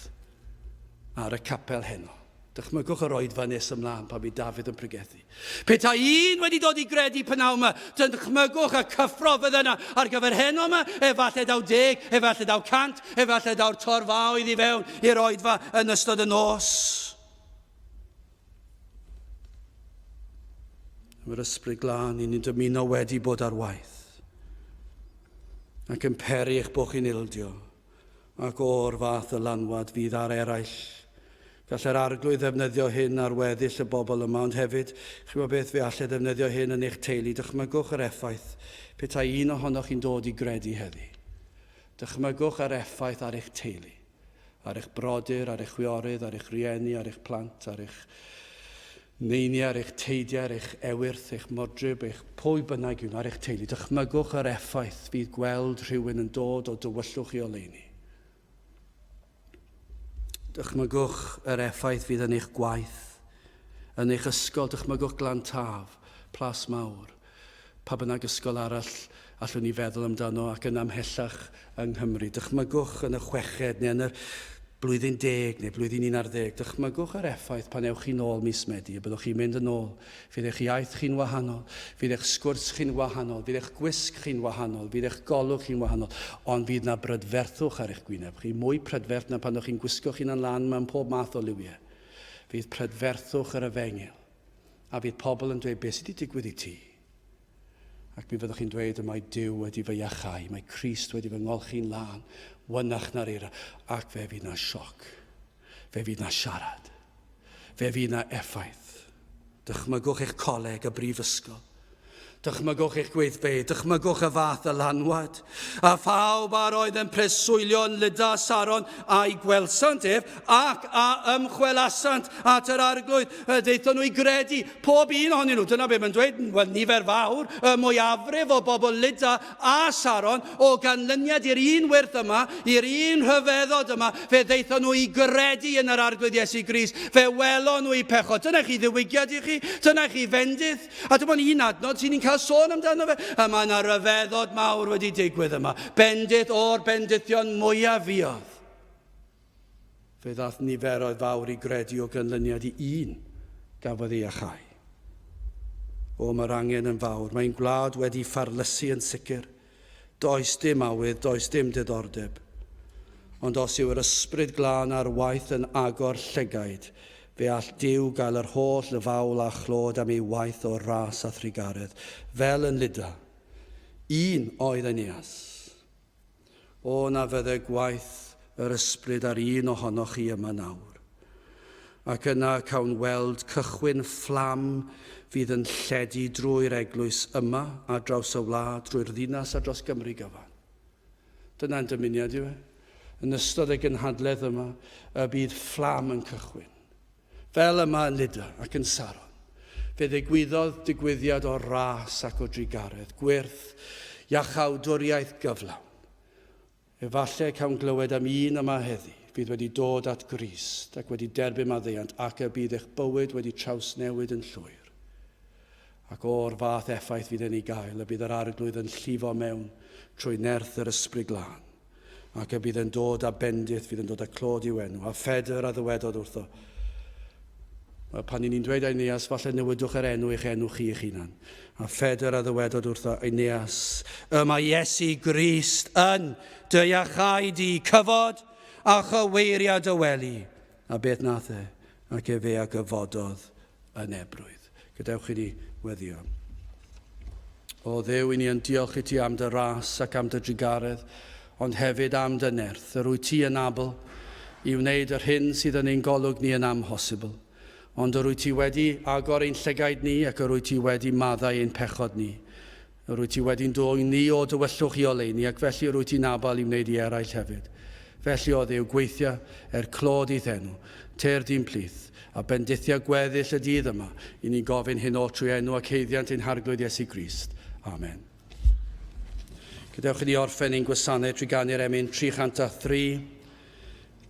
ar y capel heno. Dychmygwch yr oedfa nes ymlaen pan bydd Dafydd yn pregethu. Petai un wedi dod i gredu pnawn yma, dychmygwch y cyffro fydd yna ar gyfer heno yma, efallai daw 10, efallai daw 100, efallai daw'r torfaoedd i fewn i'r oedfa yn ystod y nos. Mae'r ysbryd glân i ni'n dymuno wedi bod ar waith, ac yn peri eich bod chi'n ildio, ac o'r fath y lanwad fydd ar eraill. Gallai'r arglwydd ddefnyddio hyn ar weddill y bobl yma, ond hefyd, chi'n beth fe allai ddefnyddio hyn yn eich teulu. Dychmygwch yr effaith petai un ohonoch chi'n dod i gredu heddi. Dychmygwch yr effaith ar eich teulu, ar eich brodyr, ar eich chwiorydd, ar eich rieni, ar eich plant, ar eich neini, ar eich teidiau, ar eich ewyrth, eich modryb, eich pwy bynnag yw'n ar eich teulu. Dychmygwch yr effaith fydd gweld rhywun yn dod o dywyllwch i oleuni. Dychmygwch yr effaith fydd yn eich gwaith, yn eich ysgol. Dychmygwch Glan Taf, Plas Mawr, pa bynnag ysgol arall allwn ni feddwl amdano ac yn amhellach yng Nghymru. Dychmygwch yn y chweched neu yn y blwyddyn 10 neu blwyddyn 11. Dychmygwch yr effaith pan ewch chi nôl mis Medi, a byddwch chi'n mynd yn ôl. Fydd eich iaith chi'n wahanol, fydd eich sgwrs chi'n wahanol, fydd eich gwisg chi'n wahanol, fydd eich golwg chi'n wahanol, ond fydd na brydferthwch ar eich gwyneb chi. Mwy prydferth na pan o'ch chi'n gwisgo chi'n lan mewn pob math o liwiau. Fydd prydferthwch ar y fengil, a fydd pobl yn dweud beth sydd wedi digwydd i ti. Ac mi fyddwch chi'n dweud y mae Duw wedi fy iachau, mae Crist wedi fy ngolchi'n lan, wynach na'r eira, ac fe fydd na sioc, fe fydd na siarad, fe fydd na effaith. Dychmygwch eich coleg y brifysgol, dychmygwch eich gweithfeydd, dychmygwch y fath y lanwad, a phawb ar oedd yn preswylio yn Lyda Saron a'i gwelsant ef ac a ymchwelasant at yr arglwydd. Deithon nhw i gredu pob un ohonyn nhw. Dyna be mae'n dweud, wel, nifer fawr, y mwyafrif o bobl Lyda a Saron o ganlyniad i'r un wyrth yma, i'r un rhyfeddod yma, fe deithon nhw i gredu yn yr arglwydd Iesu Grist. Fe welon nhw i pechod. Dyna chi ddiwygiad i chi, dyna chi fendydd. A dyma un adnod sy'n ni'n cael sôn amdano fe, a mae yna ryfeddod mawr wedi digwydd yma. Bendith o'r bendithion mwyaf fuodd. Fe ddath niferoedd fawr i gredu o ganlyniad i un gafodd ei achau. O, mae'r angen yn fawr. Mae'n gwlad wedi pharlysu yn sicr. Does dim awydd, does dim diddordeb. Ond os yw'r ysbryd glân a'r waith yn agor llygaid, fe all Duw gael yr holl fawl a chlod am ei waith o ras a thrigaredd, fel yn Lyda. Un oedd Eneas. O, na fydde gwaith yr ysbryd ar un ohonoch chi yma nawr. Ac yna cawn weld cychwyn fflam fydd yn lledu drwy'r eglwys yma a draws y wlad, drwy'r ddinas a dros Gymru gyfan. Dyna'n dymuniad yw e. Yn ystod y gynhadledd yma, y bydd fflam yn cychwyn. Fel yma yn Lyda ac yn Saron. Fe ddigwyddodd digwyddiad o ras ac o drigaredd, gwyrth, iachawdwriaeth gyflawn. Efallai cawn glywed am un yma heddi, fydd wedi dod at Grist ac wedi derbyn maddeuant, ac y bydd eich bywyd wedi trawsnewid yn llwyr. Ac o'r fath effaith fydd yn ei gael, y bydd yr arglwydd yn llifo mewn trwy nerth yr ysbryd glân. Ac y bydd yn dod â bendith, fydd yn dod â clod i'w enw, a Ffedr a ddywedod wrtho. Pan ni'n dweud Eneas, falle newidwch yr enw eich enw chi eich hunan. A Ffedr a ddywedod wrtho Eneas, mae Iesu Grist yn dy iachau di cyfod a chyweiriad y weli. A beth nath e, ac e fe a gyfododd yn ebrwydd. Gadewch i ni weddio. O Dduw, i ni yn diolch i ti am dy ras ac am dy drigaredd, ond hefyd am dy nerth. Yr wyt ti yn abl i wneud yr hyn sydd yn ein golwg ni yn amhosibl. Ond yr wyt ti wedi agor ein llygaid ni ac yr wyt ti wedi maddau ein pechod ni. Yr wyt ti wedi'n dod ni o dywyllwch i oleuni ac felly yr wyt ti'n abal i wneud i eraill hefyd. Felly o Dduw gweithio clod i ddenw, ter di'n plith a bendithia gweddill y dydd yma i ni gofyn hyn o trwy enw ac heiddiant ein harglwydd Iesu Grist. Amen. Gadewch i ni orffen ein gwasanaeth trwy ganu'r emyn 303.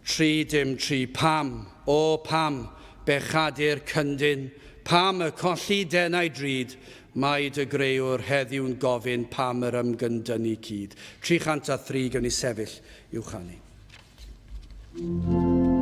3-3. Pam, o pam, bechadur cyndyn, pam y colli denau drud, mae dy greuwr heddiw'n gofyn pam yr ymgyndynu cyd. 303 gawn ni sefyll i'w chanu. Amen.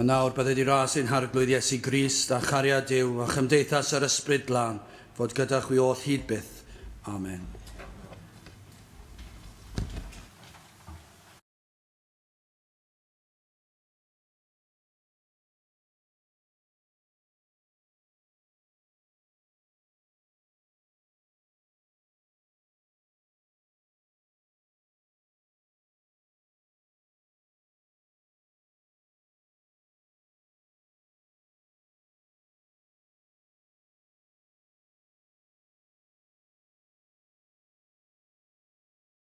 A nawr bydde di ras ein harglwydd Iesu Grist a chariad Duw a chymdeithas yr ysbryd glân fod gyda chwi oll hyd byth. Amen.